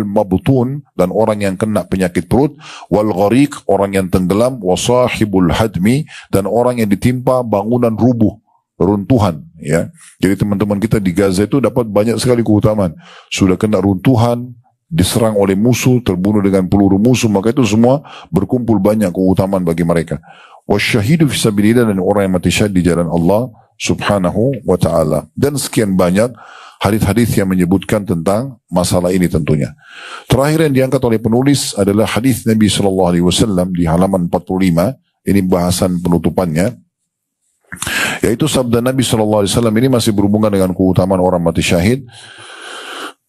mabtun, dan orang yang kena penyakit perut, wal ghariq, orang yang tenggelam, wa sahibul hadmi, dan orang yang ditimpa bangunan rubuh, runtuhan, ya. Jadi teman-teman kita di Gaza itu dapat banyak sekali keutamaan. Sudah kena runtuhan, diserang oleh musuh, terbunuh dengan peluru musuh, maka itu semua berkumpul banyak keutamaan bagi mereka. Wasyahidu fisabilillah, dan orang yang mati syahid di jalan Allah subhanahu wa ta'ala. Dan sekian banyak hadis-hadis yang menyebutkan tentang masalah ini tentunya. Terakhir yang diangkat oleh penulis adalah hadis Nabi SAW di halaman 45. Ini bahasan penutupannya, yaitu sabda Nabi SAW. Ini masih berhubungan dengan keutamaan orang mati syahid.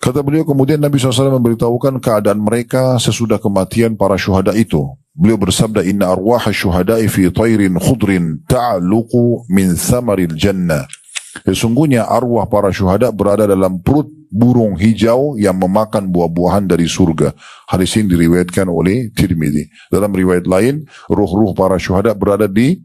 Kata beliau, kemudian Nabi SAW memberitahukan keadaan mereka sesudah kematian para syuhada itu. Beliau bersabda, inna arwaha syuhada'i fi tayrin khudrin ta'luqu min thamaril jannah. Sesungguhnya arwah para syuhada berada dalam perut burung hijau yang memakan buah-buahan dari surga. Hadis ini diriwayatkan oleh Tirmidzi. Dalam riwayat lain, ruh-ruh para syuhada berada di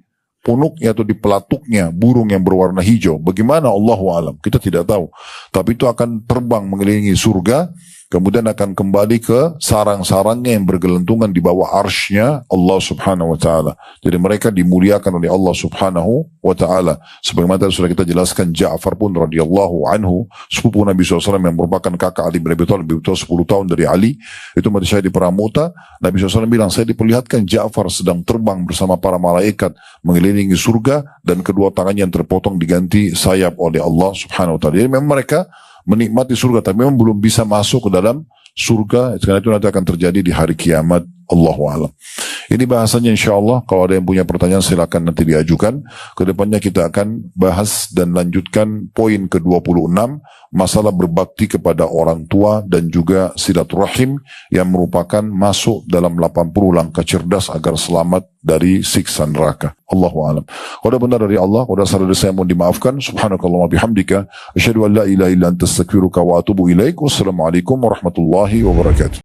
punuknya atau di pelatuknya burung yang berwarna hijau. Bagaimana? Allahu alam, kita tidak tahu. Tapi itu akan terbang mengelilingi surga, kemudian akan kembali ke sarang-sarangnya yang bergelentungan di bawah arsy-Nya Allah subhanahu wa ta'ala. Jadi mereka dimuliakan oleh Allah subhanahu wa ta'ala. Sebagaimana sudah kita jelaskan, Ja'far pun radhiyallahu anhu, sepupu Nabi SAW yang merupakan kakak Ali bin Abi Thalib, lebih tua 10 tahun dari Ali, itu mati syahid di perang Mu'tah. Nabi SAW bilang, saya diperlihatkan Ja'far sedang terbang bersama para malaikat mengelilingi surga, dan kedua tangannya yang terpotong diganti sayap oleh Allah subhanahu wa ta'ala. Jadi memang mereka menikmati surga, tapi memang belum bisa masuk ke dalam surga, karena itu nanti akan terjadi di hari kiamat. Allahu a'lam. Ini bahasanya insyaallah. Kalau ada yang punya pertanyaan silakan nanti diajukan. Kedepannya kita akan bahas dan lanjutkan poin ke-26, masalah berbakti kepada orang tua dan juga silaturahim yang merupakan masuk dalam 80 langkah cerdas agar selamat dari siksa neraka. Allahu a'lam. Kalau ada benar dari Allah, kalau ada salah dari saya mohon dimaafkan. Subhanakallahumma bihamdika asyhadu an la ilaha illa anta astaghfiruka wa atubu ilaik. Wassalamualaikum warahmatullahi wabarakatuh.